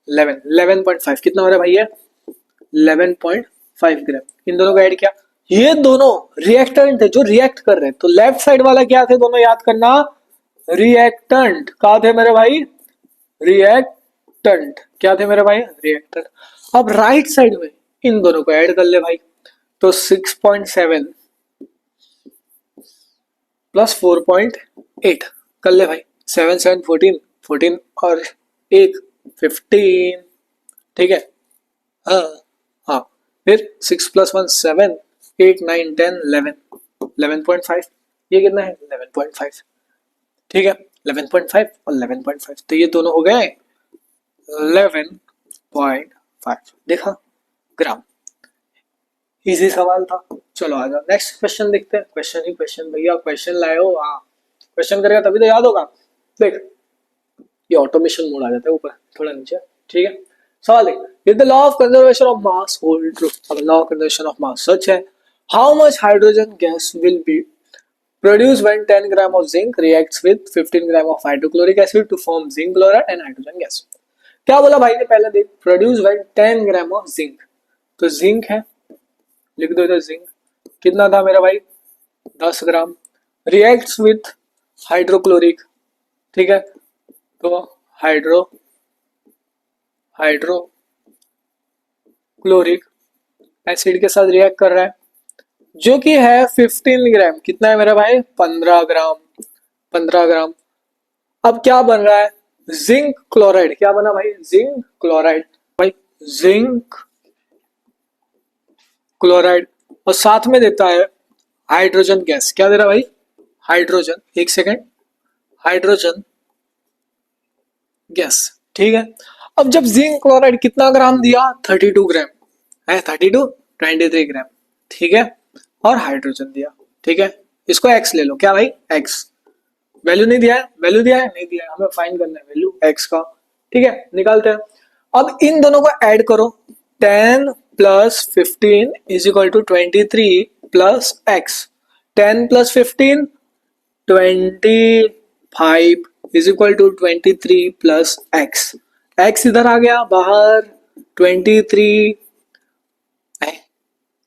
11 11.5 कितना हो रहा है भाई ये 11.5 ग्राम। इन दोनों को ऐड किया, ये दोनों रिएक्टेंट है जो रिएक्ट कर रहे हैं। तो लेफ्ट साइड वाला क्या थे दोनों याद करना, रिएक्टेंट। कहा थे मेरे भाई रिएक्टेंट, क्या थे मेरे भाई रिएक्टेंट। अब राइट साइड में इन दोनों को ऐड कर ले भाई, तो 6.7 प्लस 4.8 कर ले भाई, 7 7 14 14 और 1 15, ठीक है। हाँ हाँ, फिर 6 प्लस 1 7 8 9 10 11 11.5, ये कितना है 11.5, ठीक है 11.5 और 11.5, तो ये दोनों हो गए 11.5। देखा ग्राम, इजी सवाल था। चलो आ जाओ नेक्स्ट क्वेश्चन देखते हैं। क्वेश्चन ही क्वेश्चन भैया, क्वेश्चन लाए हो, हाँ क्वेश्चन करेगा तभी तो याद होगा। देख ये ऑटोमेशन मोड आ जाता है ऊपर थोड़ा नीचे, ठीक है। सवाल देख, if the law of conservation of mass hold true, अब law of conservation of mass सच है, how much hydrogen gas will be produced when 10 gram of zinc reacts with 15 gram of hydrochloric acid to form zinc chloride and hydrogen gas। क्या बोला भाई ने पहले देख, produce when 10 gram of zinc, तो zinc है लिख दो इधर, जिंक कितना था मेरा भाई 10 ग्राम, रिएक्ट्स विथ हाइड्रोक्लोरिक, ठीक है, तो हाइड्रोक्लोरिक एसिड के साथ रिएक्ट कर रहा है जो कि है 15 ग्राम, कितना है मेरा भाई 15 ग्राम, 15 ग्राम। अब क्या बन रहा है जिंक क्लोराइड, क्या बना भाई जिंक क्लोराइड, भाई जिंक क्लोराइड, और साथ में देता है हाइड्रोजन गैस, क्या दे रहा भाई हाइड्रोजन, एक सेकेंड, हाइड्रोजन गैस, ठीक है। अब जब जिंक क्लोराइड कितना ग्राम दिया 32 ग्राम है, 32 23 ग्राम, ठीक है, और हाइड्रोजन दिया, ठीक है, इसको एक्स ले लो, क्या भाई एक्स, वैल्यू नहीं दिया है, वैल्यू दिया है नहीं दिया है, हमें फाइंड करना है वैल्यू एक्स का, ठीक है, निकालते हैं। अब इन दोनों को ऐड करो, 10 plus 15 is equal to 23 plus x, 10 plus 15 25 is equal to 23 plus x, x इधर आ गया बाहर, 23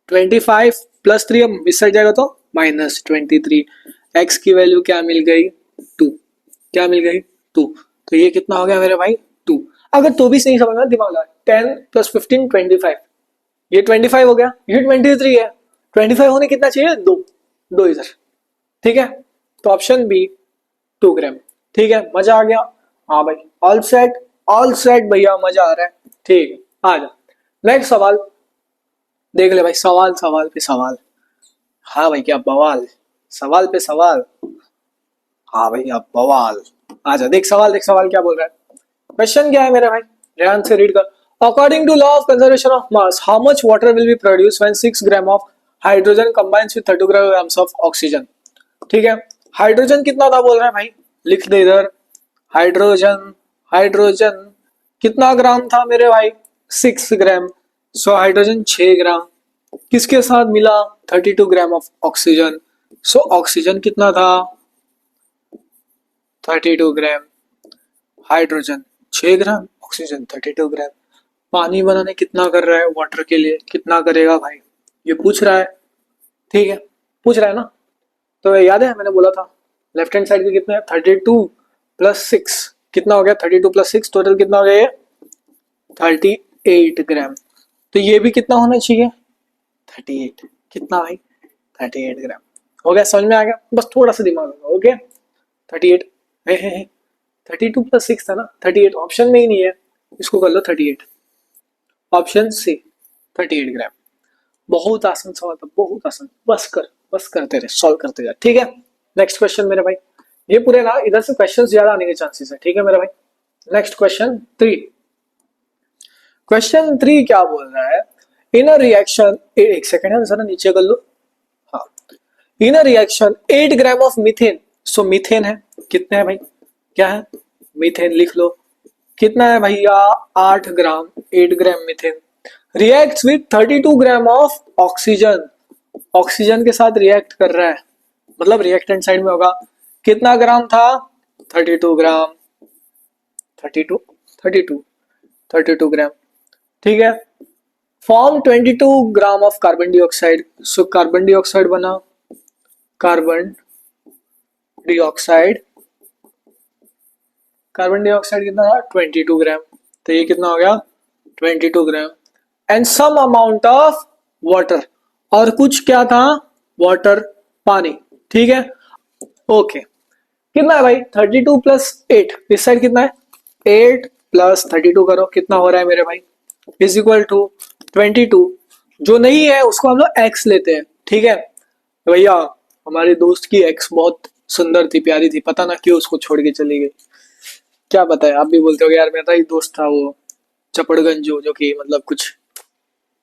25 प्लस 3 अब मिस हट जाएगा तो माइनस 23, एक्स की वैल्यू क्या मिल गई 2, क्या मिल गई 2, तो ये कितना हो गया मेरे भाई 2। अगर तो भी सही समझना दिमाग लगा, 10 प्लस 15 25, ये 25 हो गया, ये 23 है, 25 होने कितना चाहिए 2, 2 इधर, ठीक है, तो ऑप्शन बी 2 ग्राम, ठीक है, मजा आ गया, हाँ भाई ऑल सेट भैया, मजा आ रहा है, ठीक है। आ जा नेक्स्ट सवाल देख ले भाई, सवाल सवाल पे सवाल, हाँ भाई क्या बवाल, सवाल पे सवाल, हाँ भाई अब बवाल, आजा देख सवाल क्या बोल रहा है। क्वेश्चन क्या है मेरा भाई, ध्यान से रीड कर। According to law of conservation of mass, how much water will be produce when 6 gram of hydrogen combines with 30 grams of oxygen, ठीक है। हाइड्रोजन कितना था बोल रहा है भाई, लिख दे इधर, हाइड्रोजन कितना ग्राम था मेरे भाई 6 ग्राम, सो हाइड्रोजन 6 ग्राम, किसके साथ मिला 32 gram of oxygen, so oxygen कितना था 32 ग्राम, हाइड्रोजन 6 ग्राम, ऑक्सीजन 32 ग्राम। पानी बनाने कितना कर रहा है वाटर के लिए, कितना करेगा भाई, ये पूछ रहा है, ठीक है, पूछ रहा है ना, तो याद है मैंने बोला था लेफ्ट हैंड साइड के कितने हैं 32 प्लस 6, कितना हो गया 32 प्लस 6, टोटल कितना हो गया ये 38 ग्राम, तो ये भी कितना होना चाहिए 38, कितना भाई 38 ग्राम, हो गया, समझ में आ गया, बस थोड़ा सा दिमाग होगा, ओके 38 है 32 प्लस 6 था ना, 38 ऑप्शन में ही नहीं है, इसको कर लो 38, ऑप्शन सी 38 ग्राम। बहुत आसान सवाल था, बहुत आसान, बस करते रहे, सॉल्व करते जा, ठीक है। नेक्स्ट क्वेश्चन मेरे भाई, ये पूरे ना इधर से क्वेश्चंस ज्यादा आने के चांसेस है, ठीक है मेरे भाई। नेक्स्ट क्वेश्चन 3, क्वेश्चन 3 क्या बोल रहा है, इन अ रिएक्शन, एक सेकेंड है जरा नीचे कर लो, हाँ, in a reaction 8 gram of methane, so methane है, कितने है भाई, क्या है मीथेन, लिख लो कितना है भैया 8 gram, 8 gram methane reacts with 32 gram of oxygen, oxygen के साथ रिएक्ट कर रहा है, मतलब रिएक्टेंट साइड में होगा। कितना ग्राम था? 32 ग्राम, 32 32 32 ग्राम, ठीक है। Form 22 gram of carbon dioxide, so carbon dioxide बना, कार्बन डाइऑक्साइड, कार्बन डाइऑक्साइड कितना था? 22 ग्राम, तो ये कितना हो गया? 22 gram. And some amount of water, और कुछ क्या था? वाटर, पानी, ठीक है। ओके, कितना है भाई? 32 प्लस 8, इस साइड कितना है? 8 प्लस 32 करो, कितना हो रहा है मेरे भाई? Is equal to 22। जो नहीं है उसको हम लोग एक्स लेते हैं, ठीक है भैया। हमारे दोस्त की एक्स बहुत सुंदर थी, प्यारी थी, पता ना क्यों उसको छोड़ के चली गई। क्या बताए, आप भी बोलते हो यार मेरा ही दोस्त था वो चपड़गंजू, जो कि मतलब कुछ,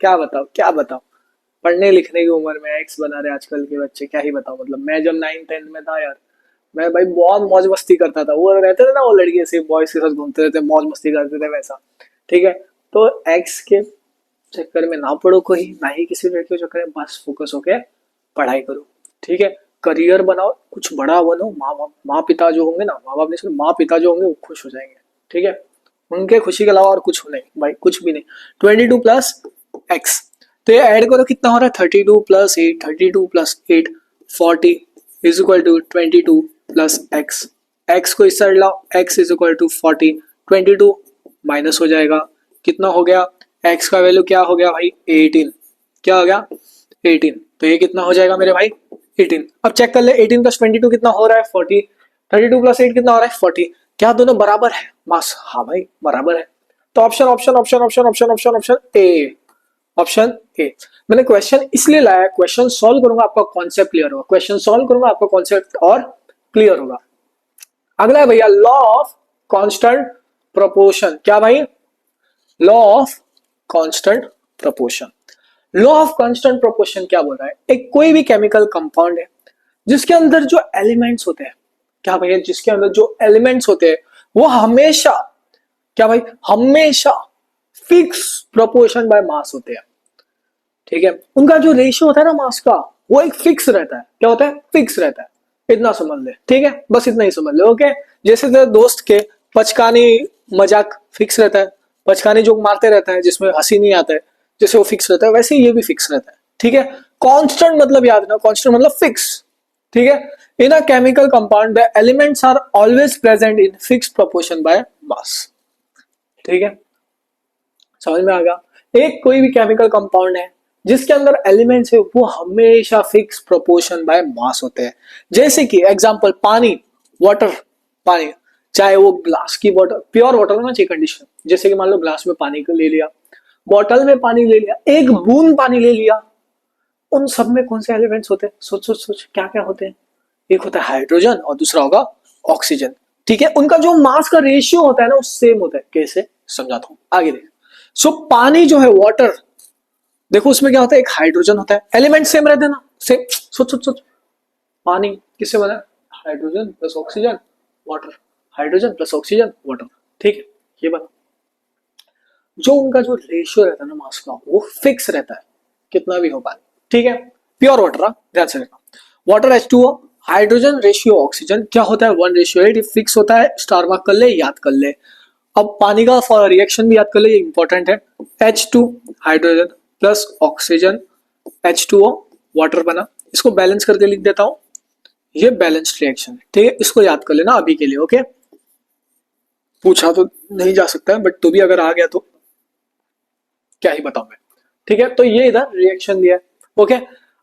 क्या बताओ क्या बताओ, पढ़ने लिखने की उम्र में एक्स बना रहे आजकल के बच्चे, क्या ही बताओ। मतलब मैं जब 9th 10th में था यार, मैं भाई बहुत मौज मस्ती करता था। वो रहते थे ना, वो लड़के ऐसे बॉयज के साथ घूमते रहते, मौज मस्ती करते थे वैसा, ठीक है। तो एक्स के चक्कर में ना पड़ो कोई, ना ही किसी लड़के के चक्कर में, बस फोकस होके पढ़ाई करो, ठीक है। करियर बनाओ, कुछ बड़ा बनो, माँ बाप, माँ पिता जो होंगे ना, माँ बाप नहीं, माँ पिता जो होंगे वो खुश हो जाएंगे, ठीक है। उनके खुशी के अलावा और कुछ नहीं भाई, कुछ भी नहीं। 22 प्लस एक्स, तो ये ऐड करो, कितना हो रहा है? 32 plus 8, 32 plus 8 40 is equal to 22 plus x. X को इस साइड लाओ, x is equal to 40, 22 minus हो जाएगा, कितना हो गया? एक्स का वैल्यू क्या हो गया भाई? 18, क्या हो गया? 18, तो ये कितना हो जाएगा मेरे भाई? 18। अब चेक कर ले, 18 प्लस 22 कितना हो रहा है? 40, 32 प्लस 8 कितना हो रहा है? 40। क्या दोनों बराबर है मास? हाँ भाई बराबर है। तो option option option option option option option A, option A. मैंने क्वेश्चन इसलिए लाया, क्वेश्चन सॉल्व करूंगा आपका कॉन्सेप्ट क्लियर होगा, क्वेश्चन सॉल्व करूंगा आपका कॉन्सेप्ट और क्लियर होगा। अगला है भैया लॉ ऑफ कांस्टेंट प्रोपोर्शन। क्या भाई? Law of constant proportion. Law of constant proportion क्या बोल रहा है? एक कोई भी केमिकल कंपाउंड है जिसके अंदर जो एलिमेंट्स होते हैं, क्या भैया, जिसके अंदर जो एलिमेंट्स होते हैं वो हमेशा, क्या भाई, हमेशा फिक्स प्रोपोर्शन बाय मास होते हैं, ठीक है। उनका जो रेशियो होता है ना मास का, वो एक फिक्स रहता है। क्या होता है? फिक्स रहता है। इतना समझ ले, ठीक है, बस इतना ही समझ ले। ओके, जैसे तेरे दोस्त के पचकानी मजाक फिक्स रहता है, पचकानी जोक मारते रहता है जिसमें हंसी नहीं आता है, जैसे वो फिक्स रहता है, वैसे ही ये भी फिक्स रहता है, ठीक है। कांस्टेंट मतलब याद रखना, कांस्टेंट मतलब फिक्स, ठीक है। In a chemical compound the elements are always present in fix proportion by mass, ठीक है, समझ में आ गया। एक कोई भी केमिकल कंपाउंड है जिसके अंदर एलिमेंट्स है वो हमेशा फिक्स प्रोपोर्शन बाय मास होते हैं। जैसे कि एग्जांपल पानी, वाटर, पानी, चाहे वो ग्लास की वाटर, प्योर वाटर होना चाहिए कंडीशन, जैसे कि मान लो ग्लास में पानी को ले लिया, बॉटल में पानी ले लिया, एक बूंद पानी ले लिया, उन सब में कौन से एलिमेंट्स होते हैं? सोच सोच सोच, क्या क्या होते हैं? एक होता है हाइड्रोजन और दूसरा होगा ऑक्सीजन, ठीक है। उनका जो मास का रेशियो होता है ना वो सेम होता है। कैसे? समझाता हूं, आगे देख। सो पानी जो है, वाटर, देखो उसमें क्या होता है? एक हाइड्रोजन होता है, एलिमेंट सेम रहते हैं ना, सेम। सोच सोच सोच, पानी किससे बना है? Hydrogen plus oxygen water, hydrogen plus oxygen water, ठीक है, ये बना। जो उनका जो रेशियो रहता है ना मास का, वो फिक्स रहता है, कितना भी हो पाए, ठीक है। प्योर वाटर, ध्यान से रखना। Water H2O, hydrogen ratio oxygen क्या होता है? 1:8, फिक्स होता है, स्टार मार्क कर ले, याद कर ले। अब पानी का रिएक्शन भी याद कर ले, ये इंपॉर्टेंट है। H2 hydrogen plus oxygen, H2O water बना, इसको बैलेंस करके लिख देता हूं, ये बैलेंस्ड रिएक्शन है, ठीक है। इसको याद कर लेना अभी के लिए, ओके। पूछा तो नहीं जा सकता है, बट तो भी अगर आ गया तो क्या ही बताऊं मैं, ठीक है। तो ये इधर रिएक्शन दिया है, ओके।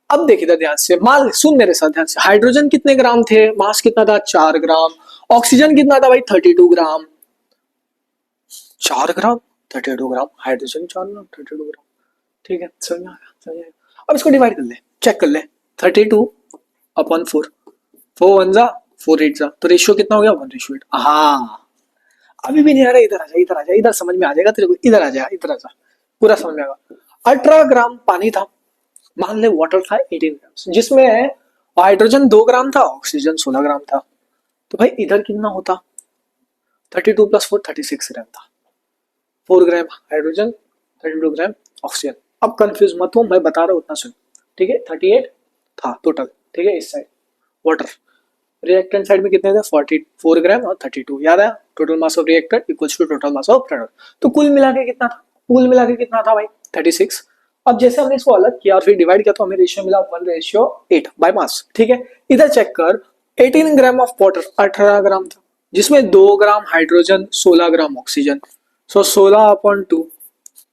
अब देख इधर ध्यान से, मान सुन मेरे साथ ध्यान से, हाइड्रोजन कितने ग्राम थे? मास कितना था? 4 ग्राम। ऑक्सीजन कितना था भाई? 32 ग्राम। 4 ग्राम, 32 ग्राम, हाइड्रोजन 4 ग्राम, 32 ग्राम, ठीक है, समझ में आ गया, समझ में आ गया। अब इसको डिवाइड कर ले, चेक कर ले, 32/4, 4 1 जा, 4 8 जा, तो रेशियो कितना हो गया? 1:8। हाँ, अभी भी नहीं आ रहा, इधर आ जा, इधर आ जा, इधर समझ में आ जाएगा तेरे को, इधर आ जा, इधर आ जा, पूरा समझ में आएगा। 18 ग्राम पानी था, मान ले वाटर था 18 ग्राम, जिसमें हाइड्रोजन 2 ग्राम था, ऑक्सीजन 16 ग्राम था, तो भाई इधर कितना होता? 32 + 4 36 ग्राम था। 4 ग्राम हाइड्रोजन, 32 ग्राम ऑक्सीजन। अब कंफ्यूज मत हो, मैं बता रहा हूँ उतना सुन, ठीक है। 38 था टोटल, ठीक है। इस साइड वाटर, रिएक्टेंट साइड में कितने थे, 44 ग्राम और 32, याद है। Total mass of reactor equals to total mass of product. तो कुल मिला के कितना था, कुल मिला के कितना था भाई, 36। अब जैसे हमने इसको अलग किया और फिर डिवाइड किया तो हमें रेशियो मिला 1:8 बाय मास, ठीक है। इधर चेक कर, 18 ग्राम ऑफ वाटर 18 ग्राम था, जिसमें 2 ग्राम हाइड्रोजन 16 ग्राम ऑक्सीजन। सो 16/2,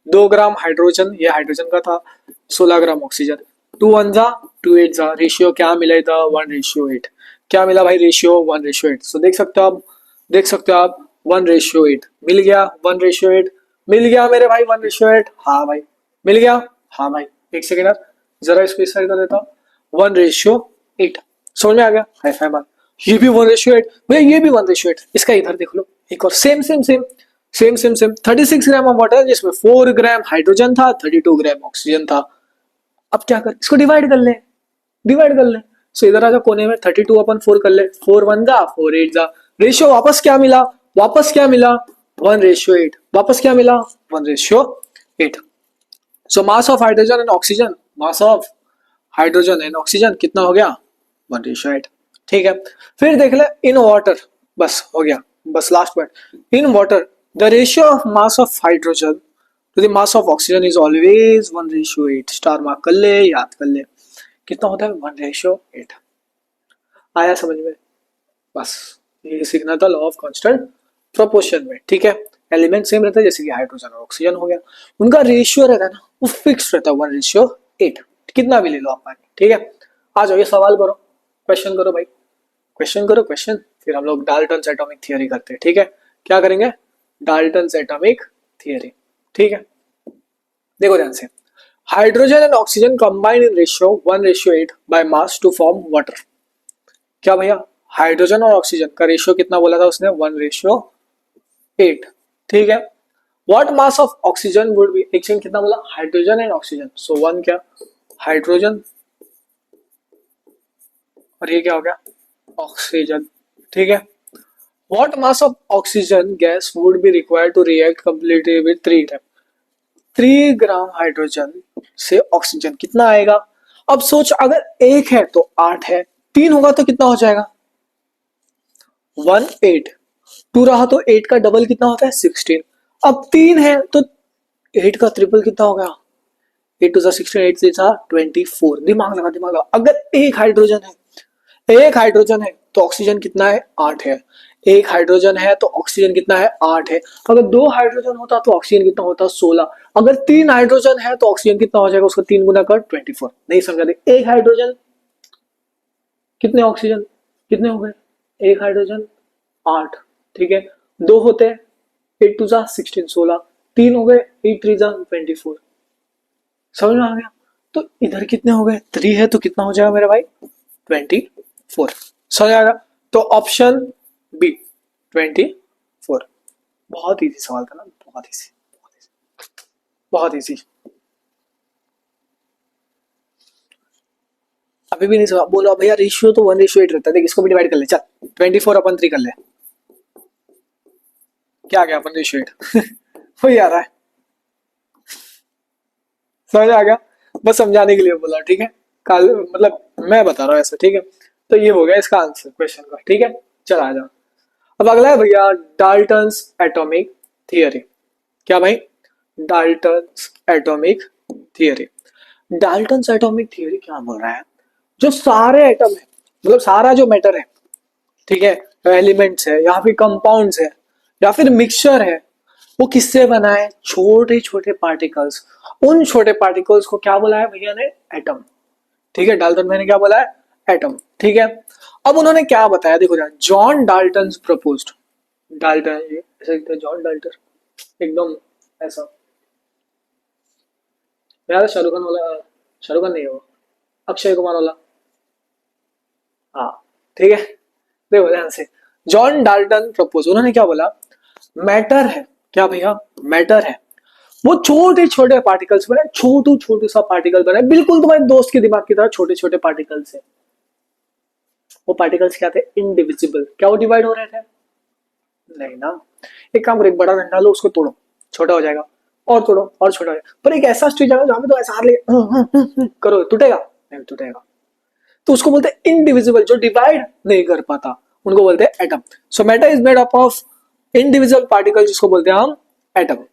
2 ग्राम हाइड्रोजन, ये हाइड्रोजन का था, 16 ग्राम ऑक्सीजन। 2 1 जा 2 8 जा, रेशियो क्या मिला था, 1:8। क्या मिला भाई, रेशियो 1:8। सो देख सकते हो आप, देख सकते हो आप 1:8 मिल गया, 1:8 मिल गया मेरे भाई, 1:8। हाँ भाई मिल गया, हाँ भाई। एक सेकेंड यार, जरा स्पेसिफाई कर देता हूँ, 1:8। समझ में आ गया, हाई फाई बात। ये भी 1:8 भैया, ये भी 1:8। इसका इधर देख लो एक और, same same same same same same 36 gram of water, जिसमें 4 ग्राम हाइड्रोजन था, 32 ग्राम ऑक्सीजन था। अब क्या कर, इसको डिवाइड कर ले, डिवाइड कर ले। सो इधर आजा कोने में, 32/4 कर ले, 4 1 जा 4 8 जा। रेशियो वापस क्या मिला, वापस क्या मिला, 1:8। वापस क्या मिला, 1:8। So mass of hydrogen and oxygen, mass of hydrogen and oxygen कितना हो गया, 1:8, ठीक है। फिर देख ले इन वाटर, बस हो गया, बस last point. In water the ratio of mass of hydrogen to the mass of oxygen is always 1:8। Star mark कर ले, याद कर ले, कितना होता है, 1:8। आया समझ में, बस ये सीखना था लॉ ऑफ कांस्टेंट प्रोपोर्शन में, ठीक है। एलिमेंट सेम रहता है, जैसे कि हाइड्रोजन और ऑक्सीजन हो गया, उनका रेशियो रहता है ना, वो फिक्स रहता है 1:8, कितना भी ले लो आप पानी, ठीक है। आ जाओ, ये सवाल करो, क्वेश्चन करो भाई, क्वेश्चन करो क्वेश्चन। फिर हम लोग डाल्टन्स एटॉमिक थियरी करते हैं, ठीक है। क्या करेंगे, डाल्टन्स एटॉमिक थियरी, ठीक है। देखो ध्यान से, hydrogen and oxygen combined in ratio 1:8 by mass to form water. क्या भैया, हाइड्रोजन और ऑक्सीजन का रेशियो कितना बोला था उसने, 1:8, ठीक है। What mass of oxygen would be, एक सेकंड, कितना बोला, हाइड्रोजन एंड ऑक्सीजन, सो 1 क्या, हाइड्रोजन और ये क्या हो गया, ऑक्सीजन, ठीक है। What mass of oxygen gas would be required to react completely with 3 gram, 3 gram hydrogen से ऑक्सीजन कितना आएगा। अब सोच, अगर 1 है तो 8 है, 3 होगा तो कितना हो जाएगा, 1:8। 2 रहा तो 8 का डबल कितना होता है, 16। अब 3 है तो 8 का ट्रिपल कितना हो गया, 8 2 16, 8 6 24। दिमाग लगा, दिमाग लगा। अगर एक हाइड्रोजन है, एक हाइड्रोजन है तो ऑक्सीजन कितना है, 8 है। एक हाइड्रोजन है तो ऑक्सीजन कितना है, 8 है। अगर 2 हाइड्रोजन होता तो ऑक्सीजन कितना होता, 16। अगर 3 हाइड्रोजन है तो ऑक्सीजन कितना हो जाएगा, उसको 3 गुना कर 24। नहीं समझा दे, एक हाइड्रोजन कितने ऑक्सीजन, कितने हो गए, एक हाइड्रोजन 8, ठीक है। 2 होते हैं, 8 2 16, 16। 3 हो गए, 8 3 24। समझ में आ गया। तो इधर कितने हो गए, 3 है तो कितना हो जाएगा मेरे भाई, 24। समझ आएगा। तो ऑप्शन बी 24। बहुत इजी सवाल था ना, बहुत इजी, बहुत इजी। अभी भी नहीं सवाल बोलो भैया, रेशियो तो 1:8 रहता है, देख इसको भी डिवाइड कर ले, चल 24/3 कर ले, क्या आ गया, 1:8। वही आ रहा है, समझ आ गया। बस समझाने के लिए बोला, ठीक है। कल मतलब मैं बता रहा हूँ ऐसा, ठीक है। तो ये हो गया इसका आंसर क्वेश्चन का, ठीक है। चल आ जाओ, अब अगला है भैया डाल्टन्स एटॉमिक थियरी। क्या भाई, Dalton's atomic theory. Dalton's atomic theory क्या बोल रहा है, जो सारे एटम है, मतलब सारा जो मैटर है, ठीक है, एलिमेंट्स है या फिर कंपाउंड्स है या फिर मिक्सचर है, वो किससे बना है, छोटे छोटे पार्टिकल्स। उन छोटे पार्टिकल्स को क्या बोला है भैया ने, एटम, ठीक है। डाल्टन मैंने क्या बोला है, एटम, ठीक है। अब उन्होंने क्या बताया, देखो यार, जॉन डाल्टन प्रपोज्ड, डाल्टन ये ऐसे जॉन डाल्टन एकदम ऐसा, यार शाहरुख खान वाला, शाहरुख खान नहीं है वो, अक्षय कुमार वाला, हाँ, ठीक है। देखो ध्यान से, जॉन डाल्टन प्रपोज, उन्होंने क्या बोला, मैटर है, क्या भैया, मैटर है, वो छोटे छोटे पार्टिकल्स बने, छोटू छोटू सा पार्टिकल बने, बिल्कुल तुम्हारे दोस्त के दिमाग की तरह छोटे छोटे पार्टिकल्स है। वो पार्टिकल्स क्या थे, इनडिविजिबल। क्या वो डिवाइड हो रहे थे, नहीं ना। एक काम करो, एक बड़ा डंडा लो, उसको तोड़ो, छोटा हो जाएगा। और तोड़ो और छोटा हो जाए, पर एक ऐसा स्टेज आएगा जहां पे तो ऐसा हाथ लेके करो, टूटेगा नहीं, टूटेगा। तो उसको बोलते हैं इनडिविजिबल, जो डिवाइड नहीं कर पाता उनको बोलते हैं atom. So matter is made up of indivisible particle, जिसको बोलते हैं हम एटम।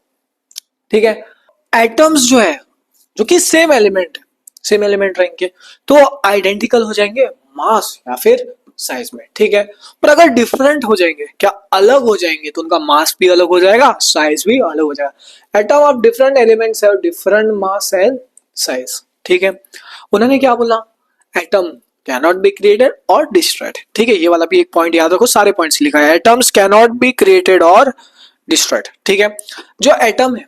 ठीक है, एटम्स जो है जो कि सेम एलिमेंट रहेंगे तो आइडेंटिकल हो जाएंगे मास या फिर साइज में। ठीक है, पर अगर डिफरेंट हो जाएंगे, क्या अलग हो जाएंगे, तो उनका मास भी अलग हो जाएगा, साइज भी अलग हो जाएगा। Atom of different elements have different mass and size. ठीक है, उन्होंने क्या बोला, एटम कैनॉट बी क्रिएटेड और डिस्ट्रॉयड। ठीक है, ये वाला भी एक पॉइंट याद रखो, सारे पॉइंट्स लिखा है, एटम्स कैनॉट बी क्रिएटेड और डिस्ट्रॉयड। ठीक है, जो एटम है,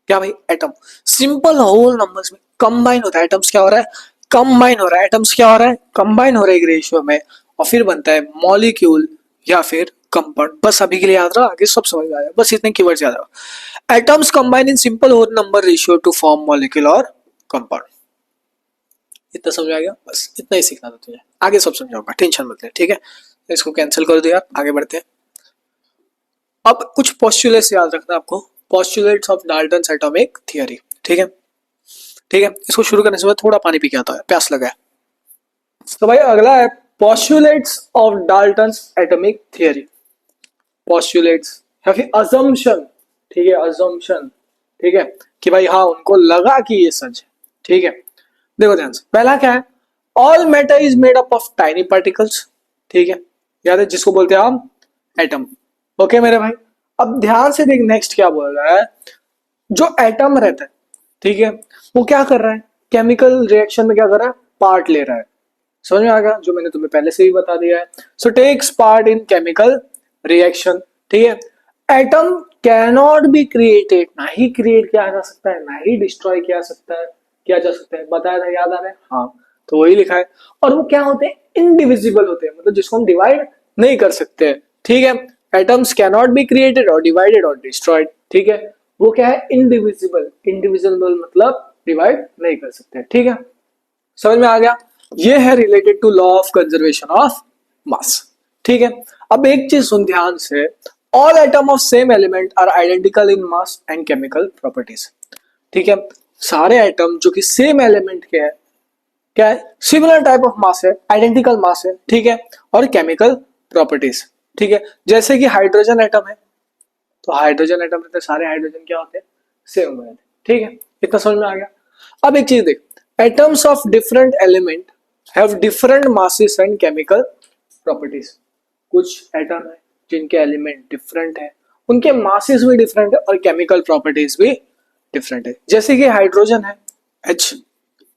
क्या भाई, एटम सिंपल होल नंबर्स में कंबाइन होता है। एटम्स क्या हो रहा है, कंबाइन हो रहा है। एटम्स क्या हो रहा है, कंबाइन हो रहा है एक रेशियो में, और फिर बनता है मॉलिक्यूल या फिर कंपाउंड। बस अभी के लिए याद रहा, आगे सब समझ में आएगा, बस इतने कीवर्ड्स याद रहा। Atoms combine in simple whole number ratio to form molecule और कंपाउंड। इतना समझ आ गया, बस इतना ही सीखना था तुझे, आगे सब समझाऊंगा, टेंशन मत ले। ठीक है, इसको कैंसिल कर दो यार, आगे बढ़ते हैं। अब कुछ पोस्टुलेट्स याद रखना आपको, postulates of Dalton's atomic theory. ठीक है, ठीक है, इसको शुरू करने से पहले थोड़ा पानी पी के आता है, प्यास लगा है। तो भाई अगला है postulates of Dalton's atomic theory. Postulates या फिर अजम्पशन। ठीक है, अजम्पशन। ठीक है, कि भाई हाँ उनको लगा कि ये सच है। ठीक है, देखो ध्यान से, पहला क्या है, all matter is made up of tiny particles. ठीक है, याद है, जिसको बोलते हैं हम एटम। ओके मेरे भाई, अब ध्यान से देख नेक्स्ट क्या बोल रहा है, जो एटम रहता है, ठीक है, वो क्या कर रहा है, केमिकल रिएक्शन में क्या कर रहा है, पार्ट ले रहा है। समझ में आ गया, जो मैंने तुम्हें पहले से ही बता दिया है। So takes part in chemical reaction. ठीक है, एटम कैनॉट बी क्रिएटेड, ना ही क्रिएट किया जा सकता है, ना ही डिस्ट्रॉय किया जा सकता है, बताया था, याद आ रहा है, हाँ, तो वही लिखा है। और वो क्या होते हैं, इनडिविजिबल होते हैं, मतलब जिसको हम डिवाइड नहीं कर सकते। ठीक है, एटम्स कैनॉट बी क्रिएटेड और डिवाइडेड और डिस्ट्रॉयड। ठीक है, वो क्या है, इनडिविजिबल। इनडिविजिबल मतलब डिवाइड नहीं कर सकते। ठीक है, समझ में आ गया, ये है related to law of conservation of mass. ठीक है, अब एक चीज सुन ध्यान से, all atom of same element are identical in mass and chemical properties. ठीक है, सारे एटम जो कि सेम एलिमेंट के हैं, क्या है, सिमिलर टाइप ऑफ मास है, आइडेंटिकल मास है। ठीक है, और केमिकल प्रॉपर्टीज। ठीक है, जैसे कि हाइड्रोजन एटम है, तो हाइड्रोजन एटम रहते, सारे हाइड्रोजन क्या होते हैं, सेम रहते। ठीक है, इतना समझ में आ गया। अब एक चीज देख, atoms of different element have different masses and chemical properties. कुछ एटम है जिनके एलिमेंट डिफरेंट है, उनके मासेस भी डिफरेंट है और केमिकल प्रॉपर्टीज भी डिफरेंट है। जैसे कि हाइड्रोजन है H,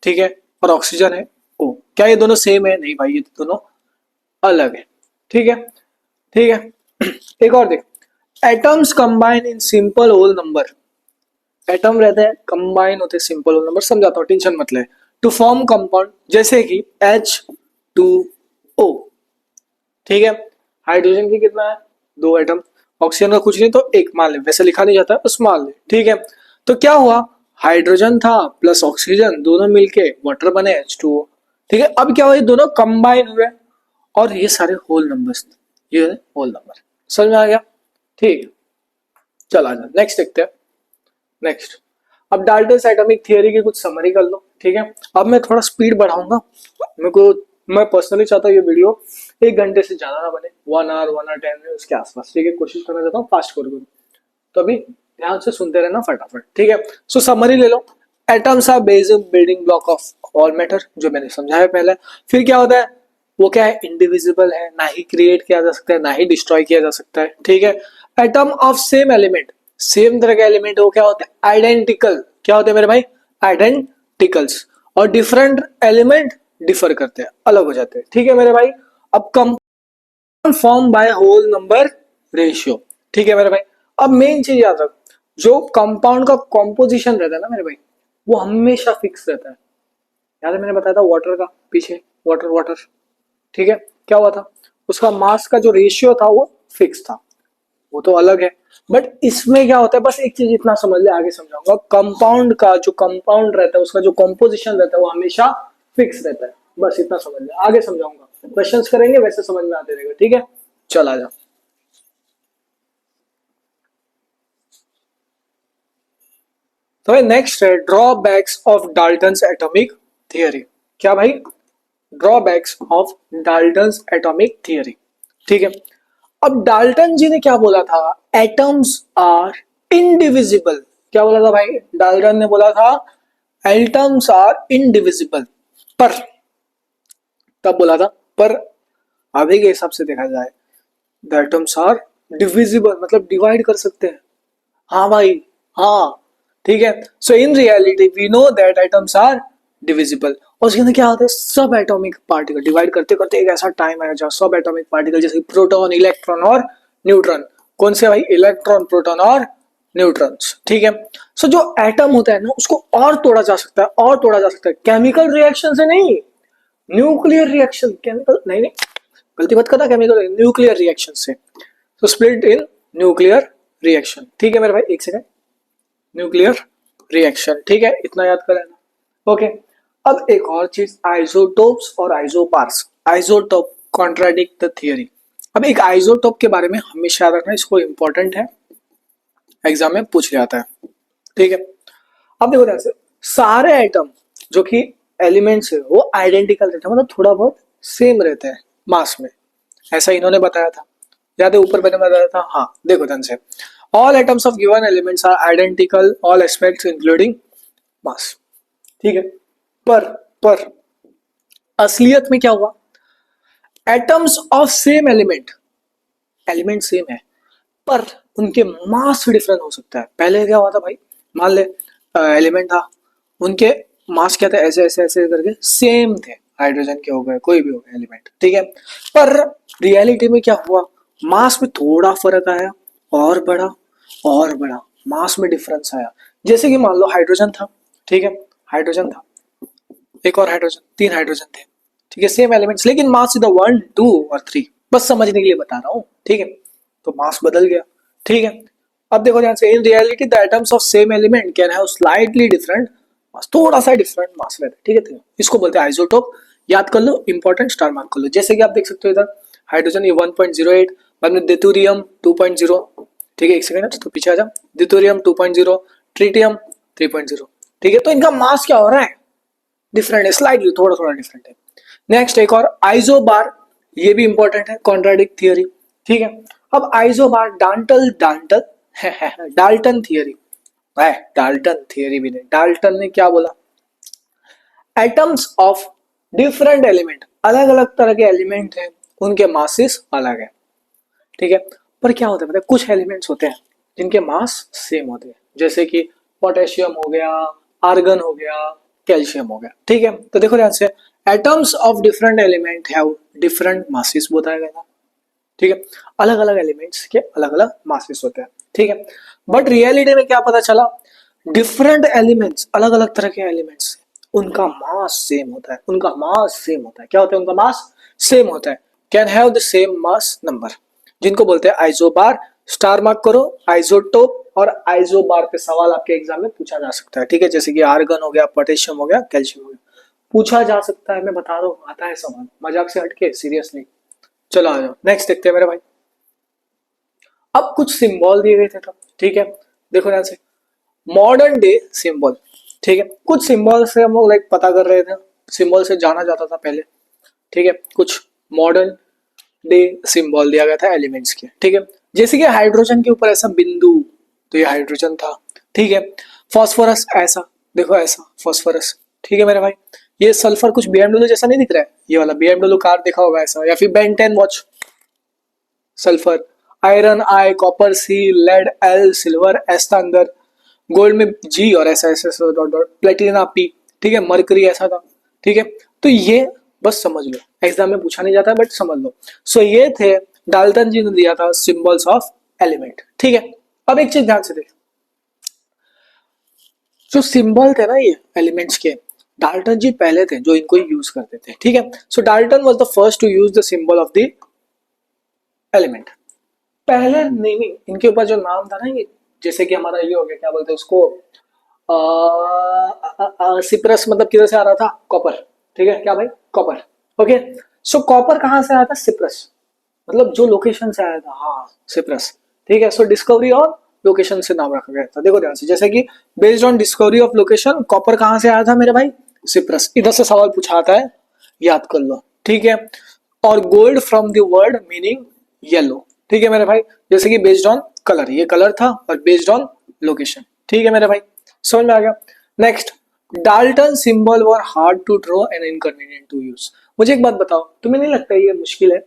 ठीक है, और ऑक्सीजन है O। क्या ये दोनों सेम है, नहीं भाई, ये दोनों अलग है। ठीक है, ठीक है, एक और देख, atoms combine in simple whole number. Atom रहते हैं, कंबाइन होते हैं सिंपल होल नंबर, समझाता हूँ, टेंशन मत ले, टू फॉर्म कंपाउंड, जैसे कि H2O। ठीक है, हाइड्रोजन की कितना है, 2 एटम, ऑक्सीजन का कुछ नहीं तो एक, मान ले, वैसे लिखा नहीं जाता बस मान ले। ठीक है, तो क्या हुआ, हाइड्रोजन था प्लस ऑक्सीजन दोनों मिलके वाटर बने H2O। ठीक है, अब क्या हुआ, ये दोनों कंबाइन हुए और ये सारे होल नंबर्स, ये होल नंबर। समझ में आ गया, ठीक है, चल आजा नेक्स्ट देखते हैं। नेक्स्ट, अब डाल्टन्स एटॉमिक थियरी की कुछ समरी कर लो। ठीक है, अब मैं थोड़ा स्पीड बढ़ाऊंगा, मेरे को, मैं पर्सनली चाहता हूँ ये वीडियो 1 घंटे से ज्यादा ना बने, 1 आवर 1 आवर 10 मिनट उसके आसपास। ठीक है, कोशिश करना चाहता हूँ फास्ट करूँ, तो अभी ध्यान से सुनते रहना फटाफट। ठीक है, सो समरी ले लो, atoms are basic building block of all matter, जो मैंने समझाया पहले। फिर क्या होता है, वो क्या है, इंडिविजिबल है, ना ही क्रिएट किया जा सकता है ना ही डिस्ट्रॉय किया जा सकता है। ठीक है, atom of same element, same तरह के एलिमेंट वो क्या होते हैं, आइडेंटिकल। क्या होते हैं मेरे भाई, आइडेंटिकल्स। और डिफरेंट एलिमेंट डिफर करते हैं, अलग हो जाते हैं। ठीक है मेरे भाई, अब compound form by whole number ratio. ठीक है मेरे भाई, अब मेन चीज याद रख, जो कंपाउंड का कॉम्पोजिशन रहता है ना मेरे भाई, वो हमेशा फिक्स रहता है। याद है मैंने बताया था वाटर का पीछे, वाटर वाटर। ठीक है, क्या हुआ था, उसका मास का जो रेशियो था वो फिक्स था, वो तो अलग है। बट इसमें क्या होता है, बस एक चीज इतना समझ ले, आगे समझाऊंगा, कंपाउंड का जो कंपाउंड रहता है उसका जो कॉम्पोजिशन रहता है वो हमेशा फिक्स रहता है। बस इतना समझ ले, आगे समझाऊंगा, क्वेश्चंस करेंगे वैसे समझ में आते रहेगा। ठीक है, चल आ जा। तो भाई नेक्स्ट है drawbacks of Dalton's atomic theory. क्या भाई? Drawbacks of Dalton's atomic theory. ठीक है, अब डाल्टन जी ने क्या बोला था? Atoms are indivisible. क्या बोला था भाई? डाल्टन ने बोला था एटम्स आर इनडिविजिबल। पर तब बोला था, पर अभी के हिसाब से देखा जाए द एटम्स आर डिविजिबल, मतलब डिवाइड कर सकते हैं। हाँ भाई, हाँ, ठीक है। So in reality we know that atoms are divisible. और उसके अंदर क्या होता है? सब एटॉमिक पार्टिकल डिवाइड करते करते एक ऐसा टाइम आएगा जहाँ सब एटॉमिक पार्टिकल जैसे प्रोटॉन, इलेक्ट्रॉन और न्यूट्रॉन। कौन से भाई? इलेक्ट्रॉन, प्रोटॉन और न्यूट्रॉन्स। ठीक है। सो जो एटम होता है ना, उसको और तोड़ा जा सकता है, और तोड़ा जा सकता है, केमिकल रिएक्शन से नहीं, न्यूक्लियर रिएक्शन। केमिकल नहीं, नहीं, गलती मत करना, केमिकल, न्यूक्लियर रिएक्शन से। तो स्प्लिट इन न्यूक्लियर रिएक्शन। ठीक है मेरे भाई, एक सेकंड। न्यूक्लियर रिएक्शन, ठीक है, इतना याद कर लेना। ओके, अब एक और चीज, आइसोटोप्स और isobars. Isotope contradict the theory. अब एक आइसोटोप के बारे में हमेशा याद रखना, इसको इंपॉर्टेंट है, एग्जाम में पूछ लिया जाता है। ठीक है, अब देखो ध्यान से, सारे आइटम जो कि एलिमेंट्स है वो आइडेंटिकल रहते हैं, मतलब थोड़ा बहुत सेम रहते हैं मास में, ऐसा इन्होंने बताया था। याद है ऊपर मैंने बताया था? हाँ, देखो ध्यान से, all atoms of given elements are identical all aspects including mass. ठीक है, पर असलियत में क्या हुआ? Atoms of same element, element same है, पर उनके मास डिफरेंट हो सकता है। पहले क्या हुआ था भाई? मान ले एलिमेंट था, उनके मास क्या था? ऐसे ऐसे ऐसे करके सेम थे, हाइड्रोजन के हो गए, कोई भी हो गए एलिमेंट। ठीक है, पर रियलिटी में क्या हुआ? मास में थोड़ा फर्क आया, और बड़ा, और बड़ा मास में डिफरेंस आया। जैसे कि मान लो हाइड्रोजन था, ठीक है, हाइड्रोजन था, एक और हाइड्रोजन, तीन हाइड्रोजन थे, ठीक है, सेम एलिमेंट्स, लेकिन मास सीधा 1, 2 और 3, बस समझने के लिए बता रहा हूँ। ठीक है, तो मास बदल गया। ठीक है, अब देखो ध्यान से, in reality the atoms of same element can have slightly different mass, थोड़ा सा डिफरेंट मास रहता है। ठीक है, तो इसको बोलते हैं आइसोटोप। याद कर लो, इंपॉर्टेंट, स्टार मार्क कर लो। जैसे कि आप देख सकते हो इधर हाइड्रोजन ये 1.08, बाद में ड्यूटेरियम 2.0। ठीक है, एक सेकंड तो पीछे आ जा, ड्यूटेरियम 2.0, ट्रिटियम 3.0। ठीक है, तो इनका मास क्या हो रहा है? डिफरेंट है, स्लाइटली थोड़ा थोड़ा डिफरेंट है। नेक्स्ट एक और आइसोबार, ये भी इंपॉर्टेंट है, कॉन्ट्राडिक्ट थियरी। ठीक है, अब isobar Dalton Dalton Dalton theory है, डाल्टन थियरी भी नहीं, डाल्टन ने क्या बोला? एटम्स ऑफ डिफरेंट एलिमेंट, अलग अलग तरह के एलिमेंट हैं, उनके मासेस अलग है। ठीक है, पर क्या होता है पता है? कुछ एलिमेंट्स होते हैं जिनके मास सेम होते हैं, जैसे कि पोटेशियम हो गया, आर्गन हो गया, कैल्शियम हो गया। ठीक है, तो देखो ध्यान से, atoms of different element have different masses बताया गया था। ठीक है, अलग अलग एलिमेंट्स के अलग अलग मासेस होते हैं। ठीक है, बट रियलिटी में क्या पता चला? डिफरेंट एलिमेंट्स, अलग अलग तरह के एलिमेंट्स, उनका मास सेम होता है, उनका मास सेम होता है। क्या होता है? उनका मास सेम होता है, can have the same mass number, जिनको बोलते हैं आइसोबार। स्टार मार्क करो, आइसोटोप और आइसोबार पे सवाल आपके एग्जाम में पूछा जा सकता है। ठीक है, जैसे कि आर्गन हो गया, पोटेशियम हो गया, कैल्शियम हो गया, पूछा जा सकता है, मैं बता रहा हूँ, आता है सवाल, मजाक से हटके, सीरियसली। चलो आ जाओ, नेक्स्ट देखते हैं मेरे भाई। अब कुछ सिंबल दिए गए थे तब। ठीक है, देखो ध्यान से, मॉडर्न डे सिंबल। ठीक है, कुछ सिंबल से हम लोग लाइक पता कर रहे थे, सिंबल से जाना जाता था पहले। ठीक है, कुछ मॉडर्न डे सिंबल दिया गया था एलिमेंट्स के। ठीक है, जैसे कि हाइड्रोजन के ऊपर ऐसा बिंदु, तो ये हाइड्रोजन था। ठीक है, फास्फोरस ऐसा, देखो ऐसा फास्फोरस। ठीक है मेरे भाई, ये सल्फर कुछ बीएमडब्ल्यू जैसा नहीं दिख रहा है? ये वाला बीएमडब्ल्यू कार देखा होगा ऐसा, या फिर Ben 10 watch, sulphur. Iron I, copper C, lead L, silver S था अंदर, गोल्ड में जी और ऐसा ऐसा डॉट डॉट, प्लेटिना पी। ठीक है, मरकरी ऐसा था। ठीक है, तो ये बस समझ लो, एग्जाम में पूछा नहीं जाता बट समझ लो। सो ये थे, डाल्टन जी ने दिया था सिंबल्स ऑफ एलिमेंट। ठीक है, अब एक चीज ध्यान से देख, जो सिंबल थे ना ये एलिमेंट्स के, डाल्टन जी पहले थे जो इनको यूज करते थे। ठीक है, so Dalton was the first to use the symbol of the element. पहले नहीं, इनके ऊपर जो नाम था ना ये, जैसे कि हमारा ये हो गया, क्या बोलते हैं उसको, सिप्रस, मतलब किधर से आ रहा था? कॉपर। ठीक है, क्या भाई? कॉपर। ओके, सो कॉपर कहाँ से आया था? सिप्रस, मतलब जो लोकेशन से आया था, हाँ, सिप्रस। ठीक है, सो डिस्कवरी ऑन लोकेशन से नाम रखा गया था। देखो ध्यान से, जैसे कि based on discovery of location, copper कहाँ से आया था मेरे भाई? सिप्रस। इधर से सवाल पूछा आता है, याद कर लो, ठीक है। और gold from the word meaning yellow, ठीक है मेरे भाई। जैसे कि बेस्ड ऑन कलर, ये कलर था, और बेस्ड ऑन लोकेशन, ठीक है मेरे भाई, समझ में आ गया। Next, Dalton symbol were hard to draw and inconvenient to use. मुझे एक बात बताओ, तुम्हें नहीं लगता ये मुश्किल है?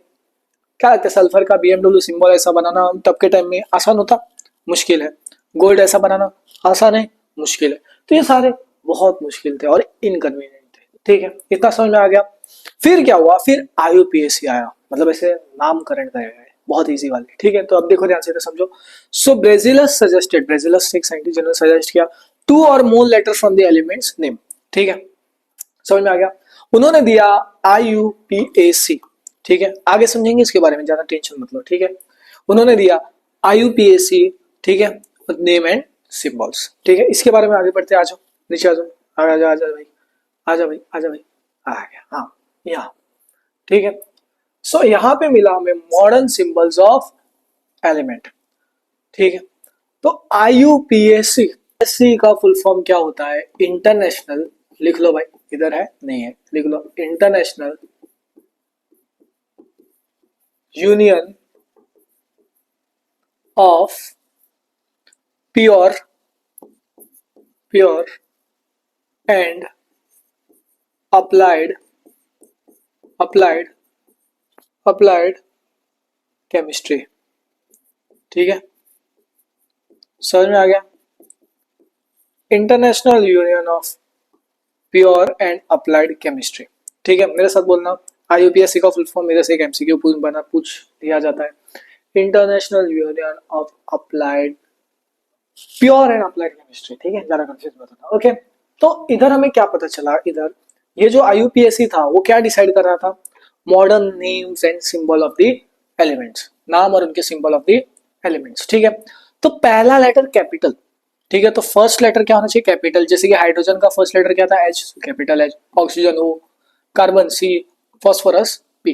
क्या लगता है, सल्फर का बीएमडब्ल्यू सिंबल ऐसा बनाना तब के टाइम में आसान होता? मुश्किल है। गोल्ड ऐसा बनाना आसान है? मुश्किल है। तो ये सारे बहुत मुश्किल थे और इनकन्वीनियंट थे, ठीक है, इतना समझ में आ गया। फिर क्या हुआ? फिर आईयूपीएसी आया, मतलब ऐसे नामकरण किया गया, बहुत इजी वाले, ठीक है। तो अब देखो ध्यान से, तो समझो। सो ब्रेजिलस सजेस्टेड, ब्रेजिलस एक साइंटिस्ट जिन्होंने सजेस्ट किया, 2 or more letter from the element's name, ठीक है, समझ में आ गया। उन्होंने दिया आईयूपीएसी, ठीक है, आगे समझेंगे इसके बारे में, ज्यादा टेंशन मत लो, ठीक है। उन्होंने दिया आईयूपीएसी, ठीक है, नेम एंड सिंबल्स, ठीक है। इसके बारे में आगे बढ़ते, आ जाओ नीचे, आ जाओ, आ जाओ, आ जाओ भाई, आ जाओ भाई, आ जाओ भाई, आ गया, हाँ यहाँ, ठीक है। सो यहाँ पे मिला हमें मॉडर्न सिंबल्स ऑफ एलिमेंट, ठीक है। तो आईयूपीएसी, एससी का फुल फॉर्म क्या होता है? इंटरनेशनल, लिख लो भाई, इधर है नहीं है, लिख लो, International Union of Pure Pure and Applied Applied Applied Chemistry, ठीक है, समझ में आ गया। International Union of Pure and Applied Chemistry, ठीक है, मेरे साथ बोलना। आईयूपीएससी का फुल फॉर्म मेरे से एक एमसीक्यू पूछ दिया जाता है, international Union of applied pure and Applied Chemistry, ठीक है, ज्यादा कंफ्यूज मत होना, ओके। तो इधर हमें क्या पता चला, इधर ये जो आईयूपीएससी था वो क्या डिसाइड कर रहा था? Modern names and symbol of the elements, नाम और उनके सिंबल ऑफ द एलिमेंट्स, ठीक है। तो पहला लेटर कैपिटल, ठीक है, तो फर्स्ट लेटर क्या होना चाहिए? कैपिटल। जैसे कि हाइड्रोजन का फर्स्ट लेटर क्या था? H, capital H. Oxygen O, carbon C, phosphorus P,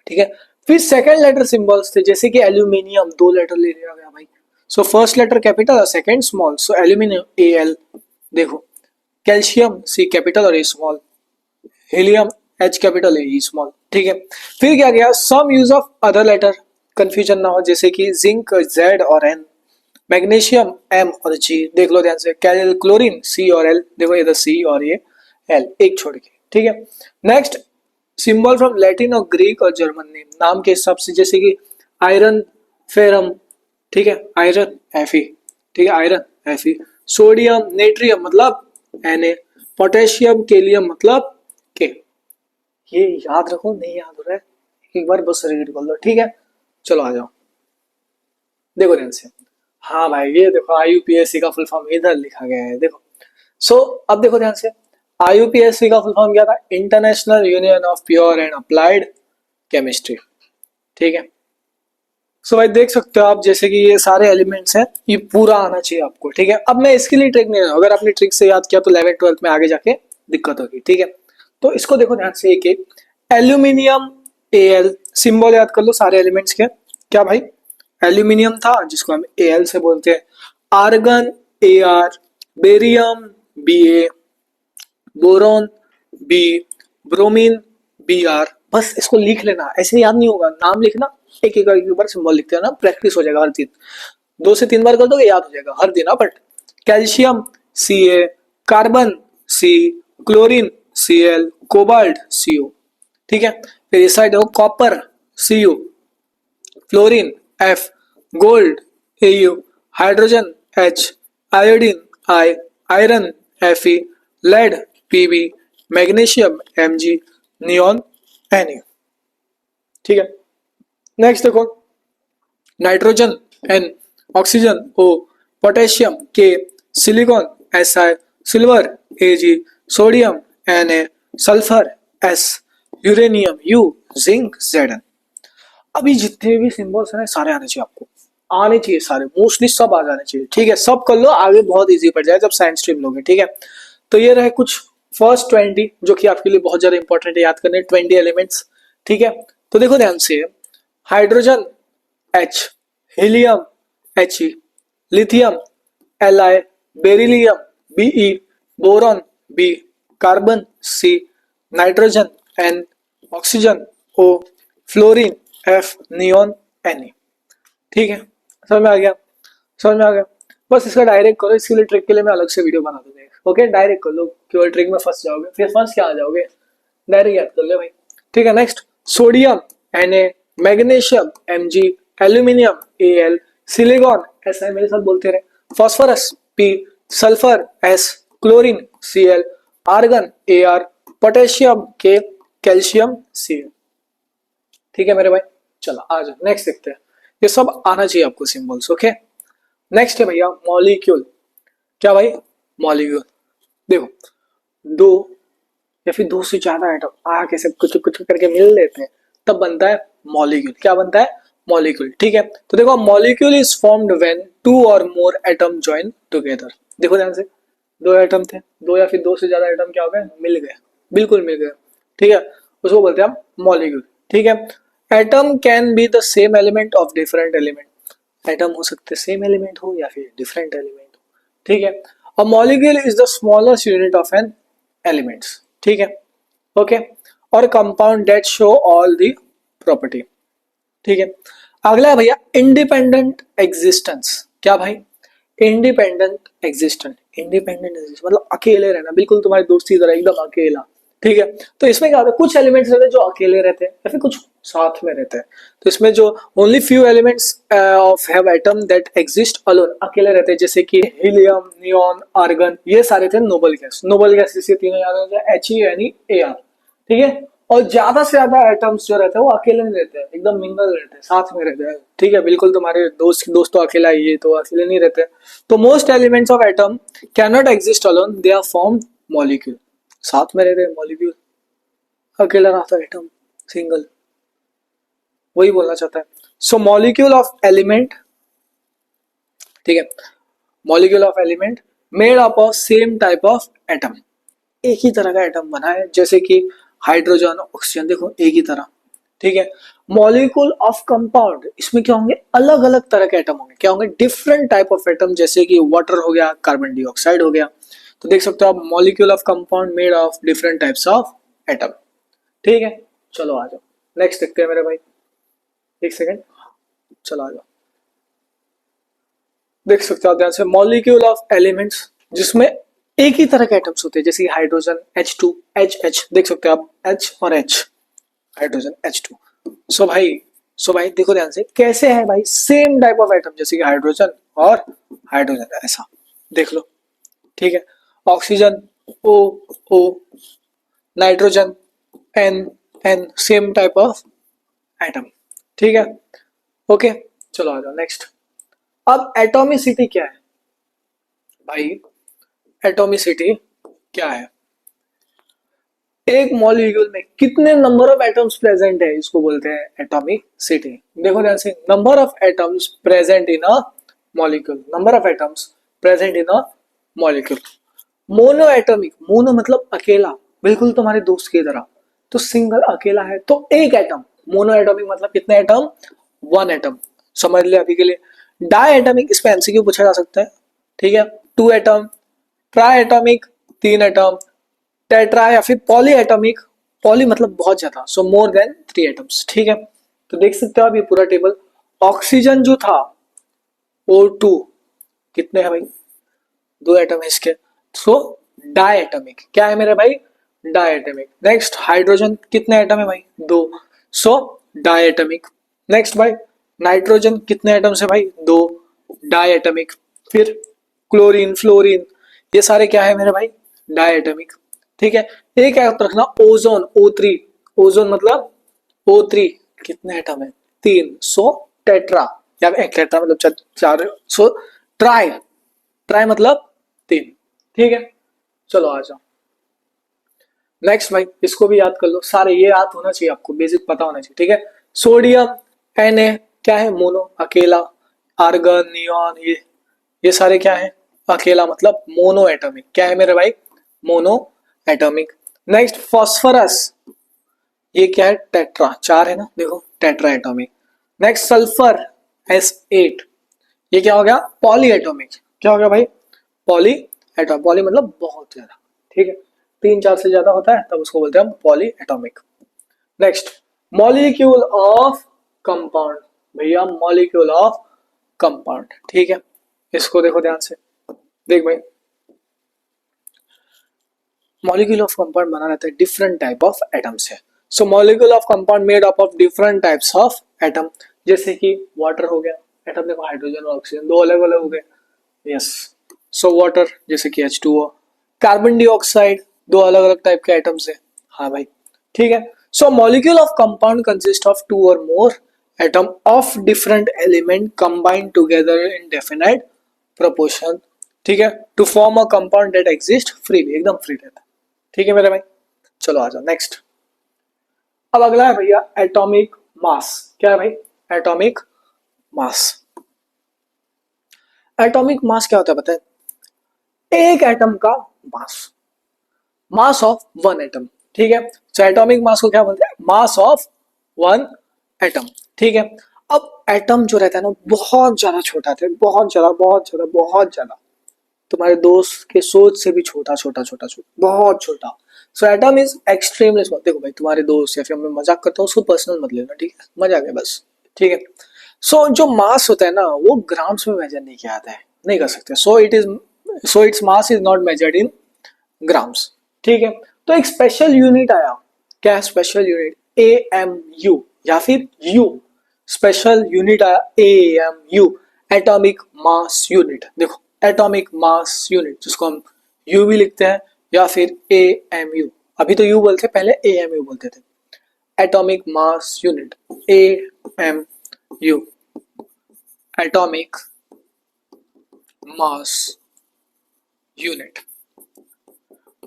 ठीक है। फिर सेकंड लेटर सिंबल्स थे, जैसे कि एल्यूमिनियम, 2 लेटर ले लिया गया भाई। सो फर्स्ट लेटर कैपिटल और second small, so aluminium A L, देखो। कैल्शियम सी कैपिटल और A small, helium H capital A E small, ठीक है। फिर क्या गया? Some use of other letter, confusion ना हो, जैसे कि जिंक जेड और एन, मैग्नीशियम एम और जी, देख लो ध्यान से। क्लोरीन सी और एल, देखो इधर सी और ये एल, एक छोड़ के, ठीक है। नेक्स्ट, सिंबल फ्रॉम लैटिन और ग्रीक और जर्मन नेम, नाम के हिसाब से, जैसे कि आयरन फेरम, ठीक है, आयरन एफी, ठीक है, आयरन एफी। सोडियम नेट्रियम मतलब Na, पोटेशियम केलियम मतलब के। ये याद रखो, नहीं याद हो रहा है एक बार बस रीड कर लो, ठीक है। चलो आ जाओ, देखो ध्यान से। हाँ भाई, ये देखो आईयूपीएससी का फुल फॉर्म इधर लिखा गया है, देखो। सो अब देखो ध्यान से, आईयूपीएससी का फुल फॉर्म क्या था? International Union of Pure and Applied Chemistry, ठीक है। सो भाई देख सकते हो आप, जैसे कि ये सारे एलिमेंट्स हैं, ये पूरा आना चाहिए आपको, ठीक है। अब मैं इसके लिए ट्रिक नहीं रहा, अगर आपने ट्रिक से याद किया तो 11th-12th में आगे जाके दिक्कत होगी, ठीक है। तो इसको देखो ध्यान से, एक एक। एल्यूमिनियम एल, सिंबल याद कर लो सारे एलिमेंट्स के। क्या भाई? एल्यूमिनियम था, जिसको हम एल से बोलते हैं। Argon A R, barium B A, boron B, bromine B R. बस इसको लिख लेना, ऐसे याद नहीं होगा, नाम लिखना, एक एक बार सिंबल लिखते हैं ना, प्रैक्टिस हो जाएगा हर दिन। 2 से 3 बार कर दोगे याद हो जाएगा हर दिन, but calcium C A, carbon C, chlorine C L, cobalt C O, ठीक है। फिर इस साइड देखो, copper C U, fluorine F, gold A U, hydrogen H, iodine I, iron F E, lead P B, magnesium M G, neon N U, ठीक है। Next देखो, nitrogen N, oxygen O, potassium K, silicon S I, silver A G, sodium N A, sulphur S, uranium U, zinc Z N. अभी जितने भी symbols हैं सारे आने चाहिए आपको, आने चाहिए सारे, मोस्टली सब आ जाने चाहिए, ठीक है। सब कर लो, आगे बहुत इजी पड़ जाए जब साइंस स्ट्रीम लोगे, ठीक है। तो ये रहे कुछ फर्स्ट 20 जो कि आपके लिए बहुत ज्यादा इंपॉर्टेंट है याद करने, 20 एलिमेंट्स, ठीक है। तो देखो ध्यान से, hydrogen H, helium H E, lithium Li, beryllium Be, boron B, carbon C, nitrogen N, oxygen O, fluorine F, neon Ne। ठीक है, समझ में आ गया? समझ में आ गया? बस इसका डायरेक्ट करो, इसके लिए ट्रिक के लिए मैं अलग से वीडियो बना दूंगा। ओके, डायरेक्ट कर लो, केवल ट्रिक में फंस जाओगे, फिर फंस क्या आ जाओगे, डायरेक्ट याद कर ले भाई। ठीक है, next sodium Na, magnesium Mg, aluminium Al, silicon Si, मेरे साथ बोलते रहे, phosphorus P, sulphur S, chlorine Cl, argon Ar, potassium K, calcium Cl। ठीक है मेरे भाई, चलो आ जाओ नेक्स्ट देखते हैं। ये सब आना चाहिए आपको सिंबल्स। ओके, नेक्स्ट है भैया मॉलिक्यूल। क्या भाई? मॉलिक्यूल। देखो, दो या फिर दो से ज्यादा एटम आ के सब कुछ कुछ करके मिल लेते हैं, तब बनता है मॉलिक्यूल। क्या बनता है? मॉलिक्यूल। ठीक है, तो देखो molecule is formed when two और मोर एटम जॉइन टुगेदर। देखो ध्यान से, दो एटम थे, दो या फिर दो से ज्यादा एटम क्या हो गए? मिल गए, बिल्कुल मिल गए। ठीक है, उसको बोलते हैं हम मॉलिक्यूल। ठीक है, atom can be the same element of different element. Atom हो सकते सेम एलिमेंट हो या फिर डिफरेंट एलिमेंट हो। ठीक है, a molecule is the smallest unit of an elements. ठीक है, ओके, और compound that show all the property. ठीक है, अगला है भैया इंडिपेंडेंट एग्जिस्टेंस। क्या भाई? Independent existence. इंडिपेंडेंट एग्जिस्टेंस मतलब अकेले रहना, बिल्कुल तुम्हारे दोस्ती की तरह, एकदम अकेला। ठीक है, तो इसमें क्या होता है, कुछ एलिमेंट्स रहते हैं जो अकेले रहते हैं या फिर कुछ साथ में रहते हैं। तो इसमें जो only few elements of have atom that exist alone, अकेले रहते हैं, जैसे कि हीलियम, नियॉन, आर्गन, ये सारे थे नोबल गैस। नोबल गैस इससे तीनों याद हो जाए, HE, Ar। ठीक है, और ज्यादा से ज्यादा एटम्स जो रहते हैं वो अकेले नहीं रहते हैं, एकदम मिंगल रहते हैं, साथ में रहते हैं। ठीक है, बिल्कुल तुम्हारे दोस्त तो अकेला ही है, तो अकेले नहीं रहते। तो most elements of atom can not exist alone, they are form molecule. साथ में रहते हैं मॉलिक्यूल, अकेला रहता है एटम, सिंगल, वही बोलना चाहता है। सो मॉलिक्यूल ऑफ एलिमेंट, ठीक है, molecule of element made up of same type of atom. एक ही तरह का एटम बना है, जैसे कि हाइड्रोजन, ऑक्सीजन, देखो एक ही तरह। ठीक है, मॉलिक्यूल ऑफ कंपाउंड, इसमें क्या होंगे? अलग अलग तरह के एटम होंगे। क्या होंगे? डिफरेंट टाइप ऑफ एटम, जैसे कि वाटर हो गया, कार्बन डाइऑक्साइड हो गया। तो देख सकते हो आप, molecule of compound made of different types of atom. ठीक है, चलो आ जाओ नेक्स्ट देखते हैं मेरे भाई। एक सेकेंड, चलो आ जाओ। देख सकते हो आप ध्यान से, मॉलिक्यूल ऑफ एलिमेंट्स जिसमें एक ही तरह के एटम्स होते हैं, जैसे हाइड्रोजन H2, HH, देख सकते हो आप, H और H, हाइड्रोजन H2। सो भाई देखो ध्यान से, कैसे है भाई? सेम टाइप ऑफ एटम, जैसे कि हाइड्रोजन और हाइड्रोजन, ऐसा देख लो। ठीक है, oxygen O, nitrogen N, same type of atom. ठीक है, ओके, चलो आ जाओ नेक्स्ट। अब एटॉमिसिटी क्या है भाई? एटॉमिसिटी क्या है? एक मॉलिक्यूल में कितने नंबर ऑफ एटम्स प्रेजेंट है, इसको बोलते हैं एटॉमिसिटी। देखो ध्यान से, number of atoms present in a molecule, number of atoms present in a molecule. Mono atomic, mono मतलब अकेला, बिल्कुल तुम्हारे दोस्त की तरह। तो सिंगल अकेला है तो एक एटम। मोनो एटॉमिक मतलब कितने एटम? One atom. समझ ले अभी के लिए। डाई एटॉमिक, इस पे एमसीक्यू पूछा जा सकता है। ठीक है, टू एटम। ट्राई एटॉमिक, तीन एटम। टेट्रा या फिर पॉली एटॉमिक, पॉली मतलब बहुत ज्यादा, सो मोर देन 3 एटम्स। ठीक है, तो देख सकते हो आप ये पूरा टेबल। ऑक्सीजन जो था O2, कितने हैं भाई? 2 एटम है इसके, सो डाई एटॉमिक। क्या है मेरे भाई? Diatomic. नेक्स्ट हाइड्रोजन, कितने एटम है भाई? 2, सो डाई एटॉमिक। नेक्स्ट भाई नाइट्रोजन, कितने एटम्स है भाई? 2, डाई एटॉमिक। फिर क्लोरीन, फ्लोरीन, ये सारे क्या है मेरे भाई? Diatomic. ठीक है, एक याद रखना, ओजोन O3, ओजोन मतलब O3, कितने एटम है? 3, सो टेट्रा, या एक टेट्रा मतलब चार, सो ट्राई, ट्राई मतलब 3। ठीक है, चलो आ जाओ नेक्स्ट भाई, इसको भी याद कर लो, सारे ये याद होना चाहिए आपको, बेसिक पता होना चाहिए। ठीक है, सोडियम Na, क्या है? मोनो, अकेला। आर्गन, नियॉन, ये सारे क्या है? अकेला, मतलब मोनो एटॉमिक। क्या है मेरे भाई? Mono atomic. नेक्स्ट फॉस्फोरस, ये क्या है? टेट्रा, 4 है ना, देखो tetra atomic. Next sulphur S8, ये क्या हो गया, पॉली एटॉमिक। क्या हो गया भाई, पॉली एटॉमिक। पॉली मतलब बहुत ज्यादा, ठीक है, 3 4 से ज्यादा होता है तब उसको बोलते हैं हम poly atomic. Next, molecule of compound. भैया मॉलिक्यूल ऑफ कंपाउंड, ठीक है, इसको देखो ध्यान से। देख भाई, मॉलिक्यूल ऑफ कंपाउंड बना रहता है डिफरेंट टाइप ऑफ एटम से। So molecule of compound made up of different types of atom. जैसे कि वाटर हो गया, एटम देखो हाइड्रोजन और ऑक्सीजन दो अलग अलग हो गए, यस। सो वाटर जैसे कि H2O, कार्बन डाइऑक्साइड दो अलग अलग टाइप के एटम्स है, हाँ भाई, ठीक है। So molecule of compound consist of 2 or more atom of different element combined together in definite proportion, ठीक है, to form a compound that exist freely, एकदम फ्री रहता है, ठीक है मेरे भाई। चलो आ जाओ नेक्स्ट। अब अगला है भैया एटॉमिक मास। क्या है भाई, एटॉमिक मास। एटॉमिक मास क्या होता है पता है, एक एटम का मास, मास ऑफ वन एटम, ठीक है। सो एटॉमिक मास को क्या बोलते हैं, मास ऑफ वन एटम, ठीक है। अब एटम जो रहता है ना बहुत ज्यादा छोटा था, बहुत ज्यादा बहुत ज्यादा बहुत ज्यादा, तुम्हारे दोस्त के सोच से भी छोटा छोटा छोटा छोटा, बहुत छोटा। सो एटम इज एक्सट्रीमली स्मॉल। देखो भाई तुम्हारे दोस्त या फिर मैं मजाक करता हूँ उसको पर्सनल मत लेना, ठीक है, मजाक है बस, ठीक है। सो जो मास होता है ना वो ग्राम्स में मेजर नहीं किया जाता है, नहीं कर सकते। So its mass is not measured in grams, ठीक है। तो एक स्पेशल यूनिट आया, क्या है स्पेशल यूनिट, AMU या फिर U, स्पेशल यूनिट आया AMU, एटॉमिक मास यूनिट। देखो एटॉमिक मास यूनिट जिसको हम U भी लिखते हैं या फिर AMU, अभी तो U बोलते पहले AMU बोलते थे। Atomic mass unit AMU, atomic mass unit,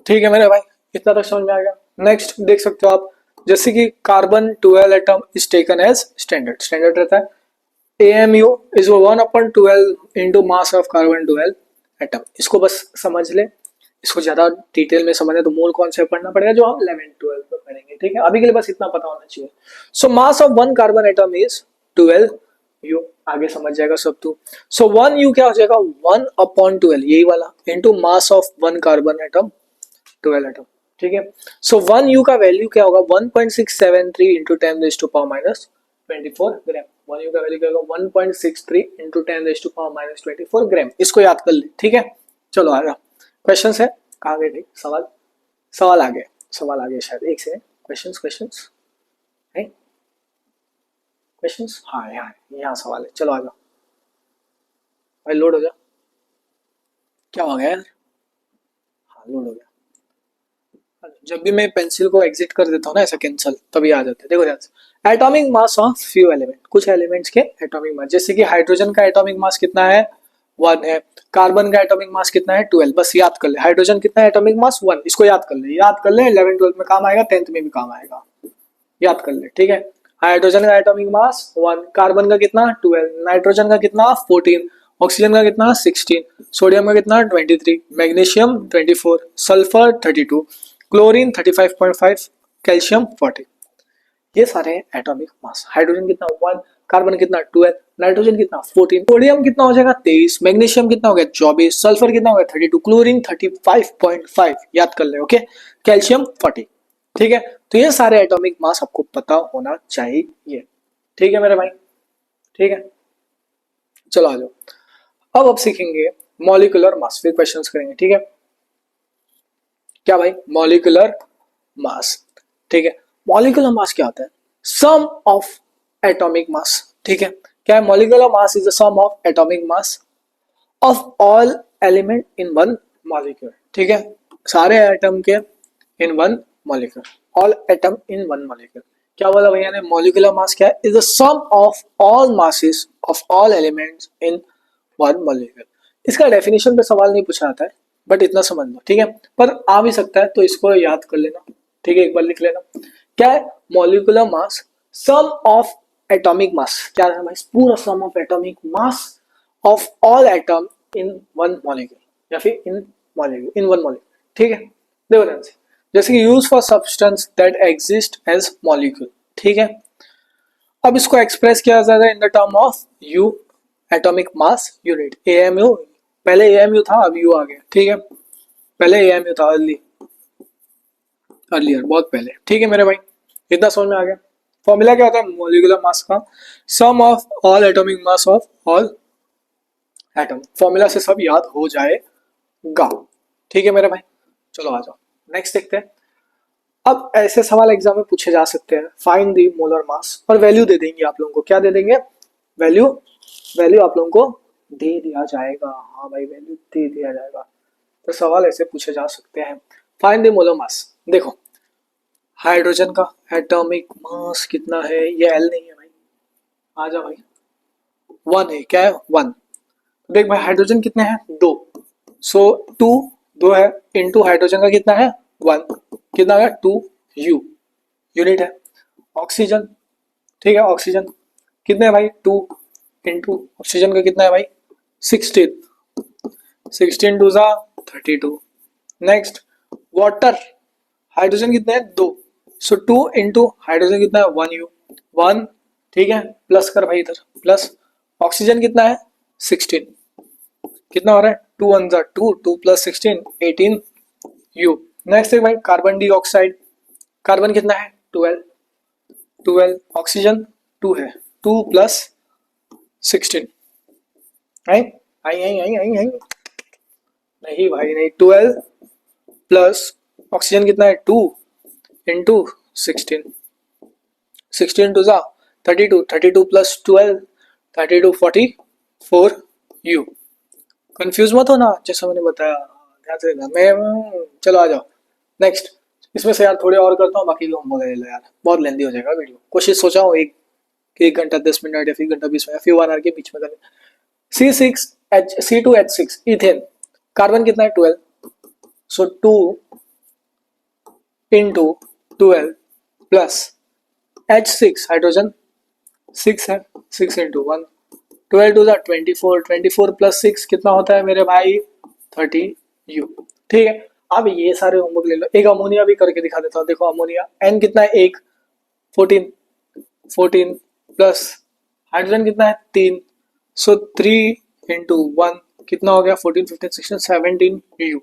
ठीक है मेरे भाई, इतना तक समझ में आ गया। नेक्स्ट देख सकते हो आप, जैसे कि carbon 12 atom is taken as standard, standard रहता है AMU is 1/12 into mass of carbon 12 atom. इसको बस समझ ले, इसको ज्यादा डिटेल में समझना तो मूल कॉन्सेप्ट पढ़ना पड़ेगा जो हम 11 12 में पढ़ेंगे, ठीक है। अभी के लिए बस इतना पता होना चाहिए। So mass of one carbon atom is 12 U, आगे समझ जाएगा सब तू। सो 1 U क्या हो जाएगा, 1/12 यही वाला into mass of one carbon atom 12 atom, ठीक है। सो 1 U का वैल्यू क्या होगा, 1.673 इंटू 10⁻⁻24 ग्राम। 1 U का वैल्यू क्या होगा, 1.63 इंटू 10⁻⁻24 ग्राम। इसको याद कर ले, ठीक है। चलो आएगा क्वेश्चन है, कहाँ गए थे सवाल, सवाल आ गए, सवाल आ गए शायद, एक सेकंड। क्वेश्चंस क्वेश्चंस है, क्वेश्चंस, हाँ यहाँ सवाल है, चलो आ जाओ भाई, लोड हो जा। क्या हो गया यार, हाँ लोड हो गया। जब भी मैं पेंसिल को एग्जिट कर देता हूँ ना ऐसा कैंसल, तभी आ जाते हैं। देखो ध्यान से, atomic mass of few element, कुछ एलिमेंट्स के एटॉमिक मास, जैसे कि हाइड्रोजन का एटॉमिक मास कितना है, 1 है। कार्बन का एटॉमिक मास कितना है, 12। बस याद कर ले, हाइड्रोजन कितना है एटॉमिक मास, 1। इसको याद कर ले, याद कर ले, 11 12 में काम आएगा, 10th में भी काम आएगा, याद कर ले, ठीक है। हाइड्रोजन का एटॉमिक मास 1, कार्बन का कितना 12, नाइट्रोजन का कितना 14, ऑक्सीजन का कितना 16, सोडियम का कितना 23, मैग्नीशियम 24, सल्फर 32, क्लोरीन 35.5, कैल्शियम 40। ये सारे हैं एटॉमिक मास। हाइड्रोजन कितना 1, कार्बन कितना 12, नाइट्रोजन कितना 14, सोडियम कितना हो जाएगा 23, मैग्नीशियम कितना हो गया 24, सल्फर कितना हो गया 32, क्लोरीन 35.5, याद कर ले, ओके। कैल्शियम 40, ठीक है। तो ये सारे एटॉमिक मास आपको पता होना चाहिए, ठीक है मेरे भाई, ठीक है। चलो आ जाओ, अब सीखेंगे मॉलिक्यूलर मास, फिर क्वेश्चंस करेंगे, ठीक है। क्या भाई, मॉलिक्यूलर मास, ठीक है। मॉलिक्यूलर मास क्या होता है, सम ऑफ एटॉमिक मास, ठीक है। क्या है, molecular mass is the sum of atomic mass of all element in one molecule, ठीक है। सारे एटम के in one molecule, all atom in one molecule. क्या बोला भैया ने, मॉलिक्यूलर मास क्या है, is the sum of all masses of all elements in one molecule. इसका डेफिनेशन पे सवाल नहीं पूछा जाता है, बट इतना समझ लो, ठीक है। पर आ भी सकता है तो इसको याद कर लेना, ठीक है, एक बार लिख लेना। क्या है, molecular mass sum of atomic mass, क्या है भाई, पूरा sum of atomic mass of all atom in one molecule या फिर in molecule, in one molecule, ठीक है। देखो ध्यान से, जैसे कि use for substance that exist as molecule, ठीक है। अब इसको एक्सप्रेस किया जाता है in the term of U atomic mass unit, AMU. पहले एएमयू था, अब यू आ गया, ठीक है। पहले एएमयू था, अर्लियर, बहुत पहले, ठीक है मेरे भाई। इतना समझ में आ गया। फॉर्मूला क्या होता है मॉलिक्यूलर मास का? Sum of all atomic mass of all atom. Formula से सब याद हो जाएगा, ठीक है मेरे भाई। चलो आ जाओ, नेक्स्ट देखते हैं। अब ऐसे सवाल एग्जाम में पूछे जा सकते हैं, फाइंड द मोलर मास, और वैल्यू दे देंगे आप लोगों को। क्या दे देंगे? वैल्यू। वैल्यू आप लोगों को दे दिया जाएगा। हाँ भाई, वैल्यू दे दिया जाएगा। तो सवाल ऐसे पूछे जा सकते हैं, फाइंड द मोलर मास। देखो, हाइड्रोजन का एटॉमिक मास कितना है? ये एल नहीं है भाई, आ जा भाई, 1 है। क्या है? 1। देख भाई, हाइड्रोजन कितने हैं? 2। सो 2 है, इनटू हाइड्रोजन का कितना है? 1। कितना है? 2 यू, यूनिट है। ऑक्सीजन, ठीक है, ऑक्सीजन कितने है भाई? 2 इनटू ऑक्सीजन का कितना है भाई? 16। 16 2 जा 32। नेक्स्ट, वाटर, हाइड्रोजन कितने हैं? 2। सो 2 इनटू हाइड्रोजन कितना है? 1 यू, 1, ठीक है। प्लस कर भाई इधर, प्लस ऑक्सीजन कितना है? 16। कितना हो रहा है? 2 1 जा 2, 2 प्लस 16 18 यू। नेक्स्ट है भाई कार्बन डाइऑक्साइड, कार्बन कितना है? 12। 12, ऑक्सीजन 2 है, 2 प्लस 16, आई आई आई आई आई आई नहीं भाई नहीं, 12 प्लस ऑक्सीजन कितना है? 2 इंटू 16, 16 टू जा 32, 32 प्लस 12 32 44 यू। कंफ्यूज मत हो ना, जैसा मैंने बताया, ध्यान से देखना। मैं चलो आ जाओ नेक्स्ट। इसमें से यार थोड़े और करता हूँ, बाकी लोग ले लो यार, बहुत लेंदी हो जाएगा वीडियो। कोशिश सोचा हूँ एक घंटा 10 मिनट या फिर घंटा 20 मिनट, फिर 1 आवर के बीच में करने। C2H6 इथेन, कार्बन कितना है? 12। सो 2 इंटू 12 प्लस H6 हाइड्रोजन 6 है, 6 इंटू 1, 12 टू 24, 24 प्लस 6 कितना होता है मेरे भाई? 30 यू, ठीक है। अब ये सारे होमवर्क ले लो। एक अमोनिया भी करके दिखा देता हूँ। देखो अमोनिया, एन कितना है? 1, 14, 14 प्लस हाइड्रोजन कितना है? 3। सो 3 इंटू 1 कितना हो गया? 14 15 16 17 यू,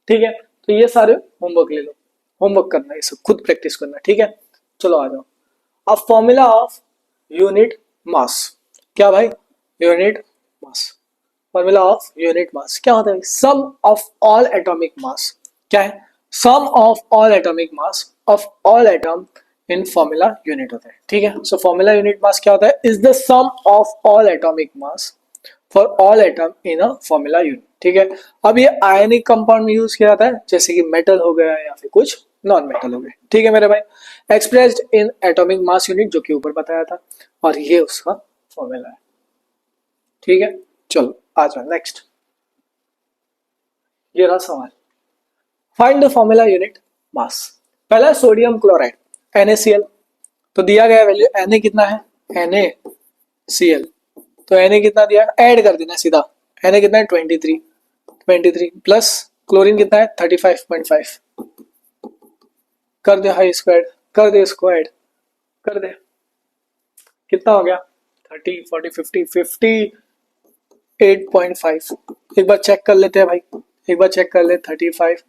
ठीक है। तो ये सारे होमवर्क ले लो, होमवर्क करना है, ये सब खुद प्रैक्टिस करना, ठीक है। चलो आ जाओ। अब फॉर्मूला ऑफ यूनिट मास, क्या भाई? Unit mass, formula of unit mass क्या होता है? Sum of all atomic mass. क्या है? Sum of all atomic mass of all atom in formula unit होता है, ठीक है। सो फॉर्मूला यूनिट मास क्या होता है? Is the sum of all atomic mass for all atom in a formula unit, ठीक है। अब ये आयनिक कंपाउंड में यूज किया जाता है, जैसे कि मेटल हो गया या फिर कुछ नॉन मेटल हो गए, ठीक है मेरे भाई। Expressed in atomic mass unit, जो कि ऊपर बताया था, और ये उसका फॉर्मूला है, ठीक है। चलो आ जाओ नेक्स्ट। ये रहा सवाल, find the formula unit mass. पहला सोडियम क्लोराइड NaCl, तो दिया गया वैल्यू Na कितना है? NaCl, तो Na कितना दिया? ऐड कर देना सीधा। Na कितना है? 23, 23 प्लस क्लोरीन कितना है? 35.5, कर दे हाई स्क्वायर, कर दे इसको ऐड कर दे, कितना हो गया? 30 40 50 58.5। एक बार चेक कर लेते हैं भाई, एक बार चेक कर ले। 35,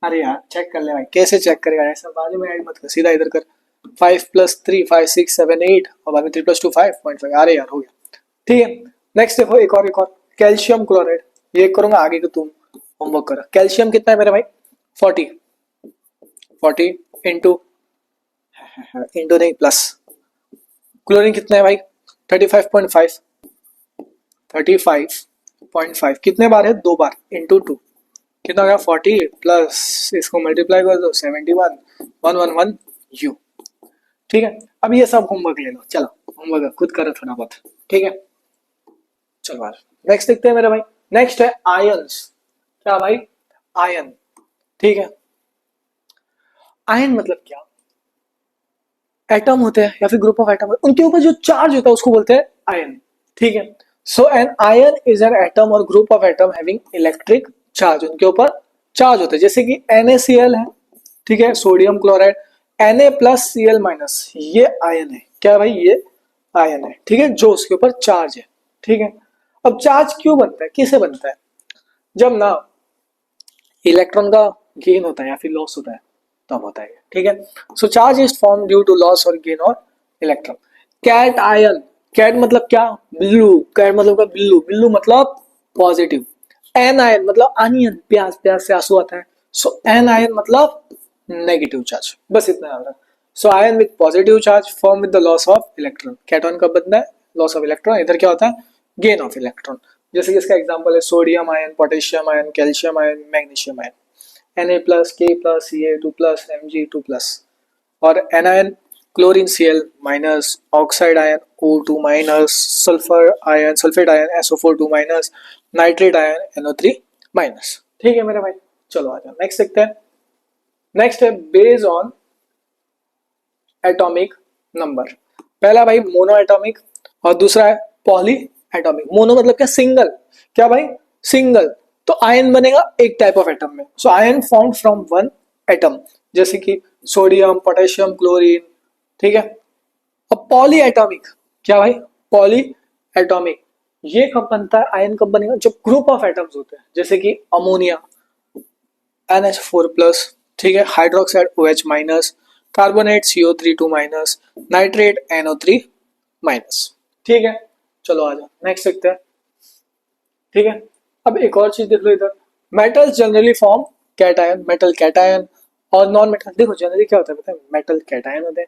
अरे यार चेक कर ले भाई, कैसे चेक करेगा? ऐसा बाद में ऐड मत कर, सीधा इधर कर। 5 प्लस 3 5 6 7 8, और बाद में 3 प्लस 2 5.5। अरे यार हो गया, ठीक है। नेक्स्ट देखो, एक और कैल्शियम क्लोराइड, ये करूंगा आगे को, तुम होमवर्क करो। कैल्शियम कितना है मेरे भाई? 40 इंटू नहीं प्लस, क्लोरीन कितना है भाई? 35.5, 35.5 कितने बार है? 2 बार, इंटू 2 कितना हो गया? 40 प्लस इसको मल्टीप्लाई कर दो 71 111 यू, ठीक है। अब ये सब होमवर्क ले लो, चलो होमवर्क खुद करो थोड़ा बहुत, ठीक है। चलो नेक्स्ट देखते हैं मेरे भाई। नेक्स्ट है आयंस, क्या भाई? आयन, ठीक है। आयन मतलब क्या? एटम होते हैं या फिर ग्रुप ऑफ एटम, उनके ऊपर जो चार्ज होता है उसको बोलते हैं आयन, ठीक है। So N ion is an atom or group of atom having electric charge, उनके ऊपर चार्ज होता है, जैसे कि NaCl है, ठीक है, sodium chloride, Na plus Cl minus, ये आयन है। क्या भाई? ये आयन है, ठीक है, जो उसके ऊपर चार्ज है, ठीक है। अब चार्ज क्यों बनता है, किसे बनता है? जब ना इलेक्ट्रॉन का गेन होता है या फिर लॉस होता है तब होता है, ठीक है। So charge is form due to loss or gain or electron. Cation, cat मतलब क्या? बिल्लू। कैट मतलब क्या? बिल्लू। बिल्लू मतलब पॉजिटिव। एन आयन मतलब अनियन, प्याज, प्याज से आंसू आता है। सो एन आयन मतलब नेगेटिव चार्ज, बस इतना याद रखना। So ion with positive charge form with the loss of electron. Cation कब बनता है? Loss of electron. इधर क्या होता है? Gain of electron. जैसे कि इसका एग्जांपल है sodium ion, potassium ion, calcium ion, magnesium ion. Na plus, K plus, Ca2 plus, Mg2 plus. और anion chlorine Cl minus, oxide ion O2 minus, sulphur ion, sulphate ion SO4 2 minus, nitrate ion NO3 minus. ठीक है मेरे भाई, चलो आ जाओ next देखते हैं। Next है बेस्ड ऑन एटॉमिक नंबर। पहला भाई मोनो एटॉमिक और दूसरा है पॉली एटॉमिक। मोनो मतलब क्या? सिंगल। क्या भाई? सिंगल। तो आयन बनेगा एक टाइप ऑफ एटम में। So ion found from one atom, जैसे कि सोडियम, पोटेशियम, क्लोरीन, ठीक है। अब पॉली एटॉमिक, क्या भाई? पॉली एटॉमिक ये कब बनता है? आयन कब बनेगा? जब ग्रुप ऑफ एटम्स होते हैं, जैसे कि अमोनिया NH4 प्लस, ठीक है, hydroxide OH minus, carbonate CO3 2 minus, nitrate NO3 minus. ठीक है, चलो आ जाओ नेक्स्ट देखते हैं। ठीक है, अब एक और चीज देख लो इधर। Metals generally form cation, metal cation. और नॉन मेटल देखो जनरली क्या होता है पता है? मेटल कैटायन होते हैं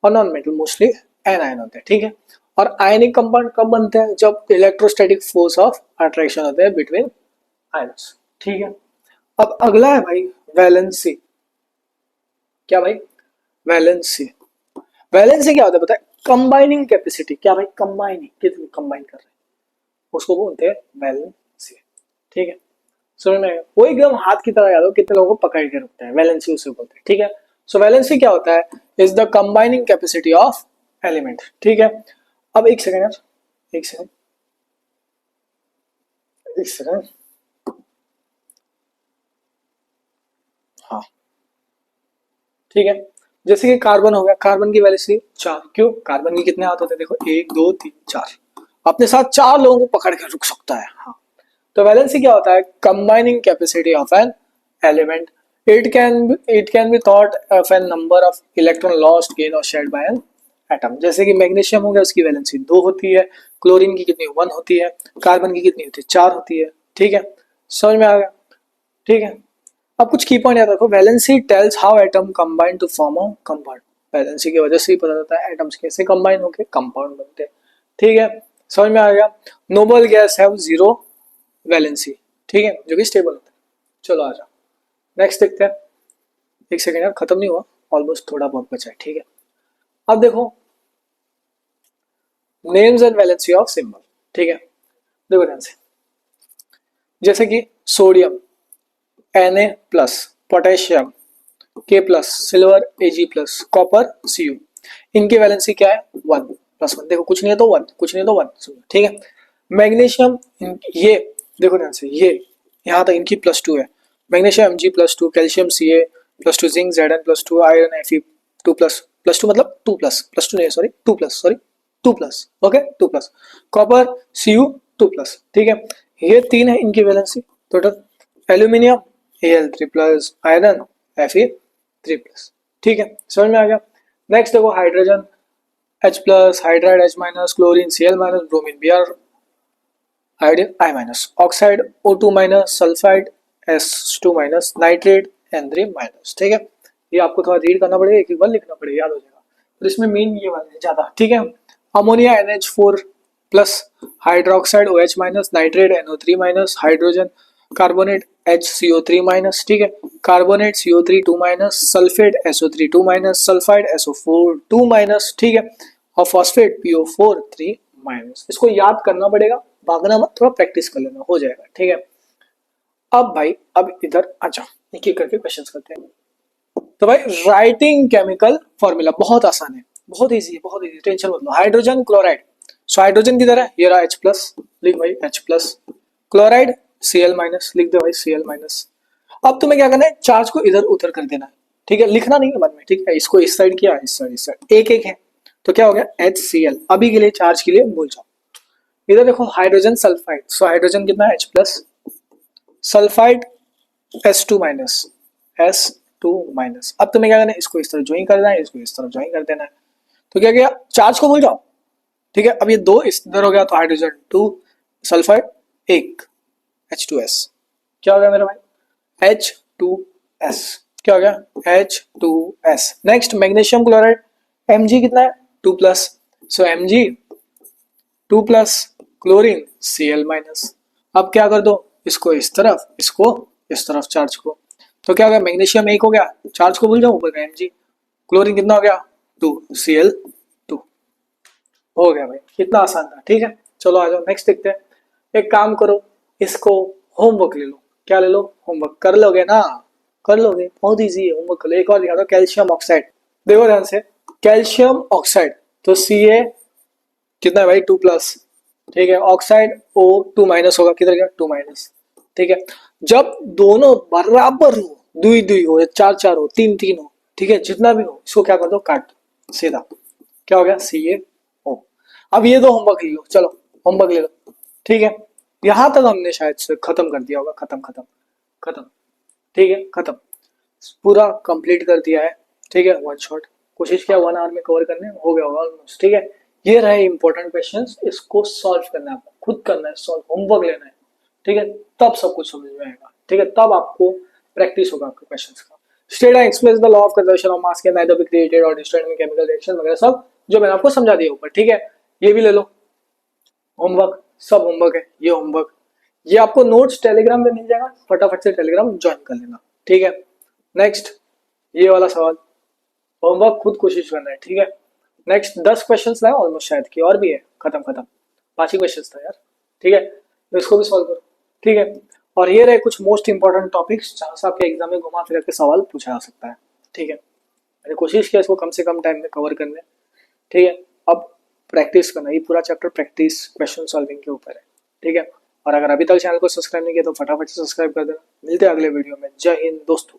और नॉन मेटल मोस्टली एनायन होते हैं, ठीक है। और आयनिक कंपाउंड कब बनते हैं? जब इलेक्ट्रोस्टैटिक फोर्स ऑफ अट्रैक्शन होते हैं बिटवीन आयन्स, ठीक है। अब अगला है भाई वैलेंसी। क्या भाई? वैलेंसी। वैलेंसी क्या होता है पता है? Combining capacity. क्या भाई? कंबाइनिंग, कितने कंबाइन कर रहे हैं उसको बोलते हैं वैलेंसी, ठीक है। समझ में आएगा? वो एकदम हाथ की तरह याद हो, कितने लोगों को पकड़ के रखते हैं, वैलेंसी उसे बोलते हैं, ठीक है। सो वैलेंसी क्या होता है? Is the combining capacity of element, ठीक है। अब एक सेकेंड यार, एक सेकेंड, एक सेकेंड, हाँ ठीक है। जैसे कि कार्बन हो गया, कार्बन की वैलेंसी 4। क्यों? कार्बन के कितने हाथ होते हैं? देखो 1 2 3 4, अपने साथ 4 लोगों को पकड़ के रुक सकता है, हाँ। तो वैलेंसी क्या होता है? Combining capacity of an element. It can be thought of an number of electron lost, gain और शेयर्ड बाय एन एटम। जैसे कि मैग्नीशियम हो गया, उसकी वैलेंसी 2 होती है। क्लोरीन की कितनी? 1 होती है। कार्बन की कितनी होती है? 4 होती है, ठीक है। समझ में आ गया? ठीक है। अब कुछ की पॉइंट याद रखो। Valency tells how atom combine to form a compound. Valency की वजह से ही पता चलता है एटम्स कैसे कंबाइन होकर कंपाउंड बनते हैं, ठीक है। समझ में आ गया? Noble guys have zero valency, ठीक है, जो कि स्टेबल होता है। चलो आ जाओ नेक्स्ट देखते हैं। एक सेकेंड यार, खत्म नहीं हुआ, ऑलमोस्ट थोड़ा बहुत बचा है, ठीक है। अब देखो names and valency of symbol, ठीक है। देखो ध्यान से, जैसे कि सोडियम Na प्लस, पोटेशियम के plus, silver Ag plus, copper Cu। इनकी वैलेंसी क्या है? 1+1। देखो कुछ नहीं है तो 1, कुछ नहीं है तो 1, ठीक है। मैग्नीशियम ये देखो ध्यान से, ये यहाँ तक इनकी +2 है। Magnesium Mg+2, calcium Ca+2, zinc Zn+2, iron Fe2 plus 2 मतलब 2 प्लस, +2 नहीं sorry 2 plus, sorry 2 plus, okay 2 plus, copper Cu 2 plus, ठीक है। ये 3 है इनकी valency total. Aluminium Al3 plus, iron Fe3 plus, ठीक है। समझ में आ गया? नेक्स्ट देखो hydrogen H plus, hydride H minus, chlorine Cl minus, bromine Br, iodine I minus, oxide O2 minus, sulphide S2 minus, nitrate N3 minus, ठीक है। ये आपको थोड़ा रीड करना पड़ेगा, एक एक बार लिखना पड़ेगा, याद हो जाएगा। तो इसमें मेन ये वाले ज्यादा, ठीक है। Ammonia NH4 plus, hydroxide OH minus, nitrate NO3 minus, hydrogen carbonate HCO3 minus, ठीक है। Carbonate CO3 2 minus, sulphate SO3 2 minus, sulphide SO4 2 minus, ठीक है। और फॉस्फेट PO4 3 माइनस। इसको याद करना पड़ेगा, भागना मत, थोड़ा प्रैक्टिस कर लेना, हो जाएगा, ठीक है। अब भाई अब इधर आ जाओ, एक एक करके क्वेश्चंस करते हैं। तो भाई राइटिंग केमिकल फॉर्मूला बहुत आसान है, बहुत इजी है, बहुत इजी, टेंशन मत लो। हाइड्रोजन क्लोराइड, सो हाइड्रोजन किधर है? ये रहा H प्लस, लिख भाई H plus. Chloride Cl minus, लिख दे भाई Cl माइनस। अब तुम्हें क्या करना है? चार्ज को इधर उधर कर देना है, ठीक है, लिखना नहीं है मन में, ठीक है। इसको इस साइड किया, इस साइड, इस साइड, एक एक है। तो क्या हो गया? HCl। अभी के लिए चार्ज के लिए भूल जाओ, इधर देखो हाइड्रोजन सल्फाइड, सो हाइड्रोजन कितना है H+, sulphide S2 minus, S2 minus. अब तुम्हें क्या करना है, इसको इस तरफ ज्वाइन कर देना है, इसको इस तरफ ज्वाइन कर देना है। तो क्या किया, चार्ज को भूल जाओ, ठीक है। अब ये दो इस इधर हो गया, तो हाइड्रोजन 2, सल्फाइड 1, H2S। क्या हो गया मेरा भाई, H2S। क्या हो गया, H2S। Next magnesium chloride, Mg कितना है 2+, सो Mg 2+, क्लोरीन Cl माइनस। अब क्या कर दो, इसको इस तरफ, इसको इस तरफ चार्ज को, तो क्या हो गया, मैग्नीशियम 1 हो गया, चार्ज को भूल जाओ, ऊपर का Mg, क्लोरीन कितना हो गया 2, Cl2 हो गया भाई। कितना आसान था, ठीक है। चलो आ जाओ नेक्स्ट देखते हैं। एक काम करो, इसको होमवर्क ले लो। क्या ले लो, होमवर्क कर लोगे ना, कर लोगे, बहुत इजी है, होमवर्क कर लो। एक और दिखा दो, कैल्शियम ऑक्साइड, देखो ध्यान से, कैल्शियम ऑक्साइड, तो Ca कितना है भाई 2+, ठीक है। ऑक्साइड O2- होगा, किधर गया 2-, ठीक है। जब दोनों बराबर हो, दुई दुई हो, या 4-4 हो, 3-3 हो, ठीक है, जितना भी हो, इसको क्या कर दो, काट दो सीधा। क्या हो गया, CaO। अब ये दो होमवर्क ले लो, चलो होमवर्क ले लो, ठीक है। यहां तक हमने शायद से खत्म कर दिया होगा, खत्म खत्म खत्म, ठीक है, खत्म, पूरा कंप्लीट कर दिया है, ठीक है। वन शॉट कोशिश किया 1 आवर में कवर करने, हो गया होगा ऑलमोस्ट, ठीक है। ये रहे इंपॉर्टेंट क्वेश्चंस, इसको सॉल्व करना है, आपको खुद करना है सॉल्व, होमवर्क लेना है, ठीक है, तब सब कुछ समझ में आएगा, ठीक है, तब आपको प्रैक्टिस होगा आपके क्वेश्चंस का। State and express the law of conservation of mass, can neither be created और डिस्ट्रॉयड इन केमिकल रिएक्शन वगैरह सब जो मैंने आपको समझा दिया ऊपर, ठीक है। ये भी ले लो होमवर्क, सब होमवर्क है ये होमवर्क। ये आपको नोट्स टेलीग्राम में मिल जाएगा, फटाफट से टेलीग्राम ज्वाइन कर लेना, ठीक है। नेक्स्ट ये वाला सवाल, होमवर्क खुद कोशिश करना है, ठीक है। नेक्स्ट 10 क्वेश्चंस लाए ऑलमोस्ट, शायद की और भी है, खत्म खत्म, 5 ही क्वेश्चंस था यार, ठीक है। तो इसको भी सॉल्व करो, ठीक है। और ये रहे कुछ मोस्ट इंपॉर्टेंट टॉपिक्स जहां से आपके एग्जाम में घुमा फिरा के सवाल पूछा जा सकता है, ठीक है। मैंने कोशिश किया इसको कम से कम टाइम में कवर करने, ठीक है। अब प्रैक्टिस करना, ये पूरा चैप्टर प्रैक्टिस क्वेश्चन सॉल्विंग के ऊपर है, ठीक है। और अगर अभी तक चैनल को सब्सक्राइब नहीं किया तो फटाफट से सब्सक्राइब कर देना। मिलते हैं अगले वीडियो में, जय हिंद दोस्तों।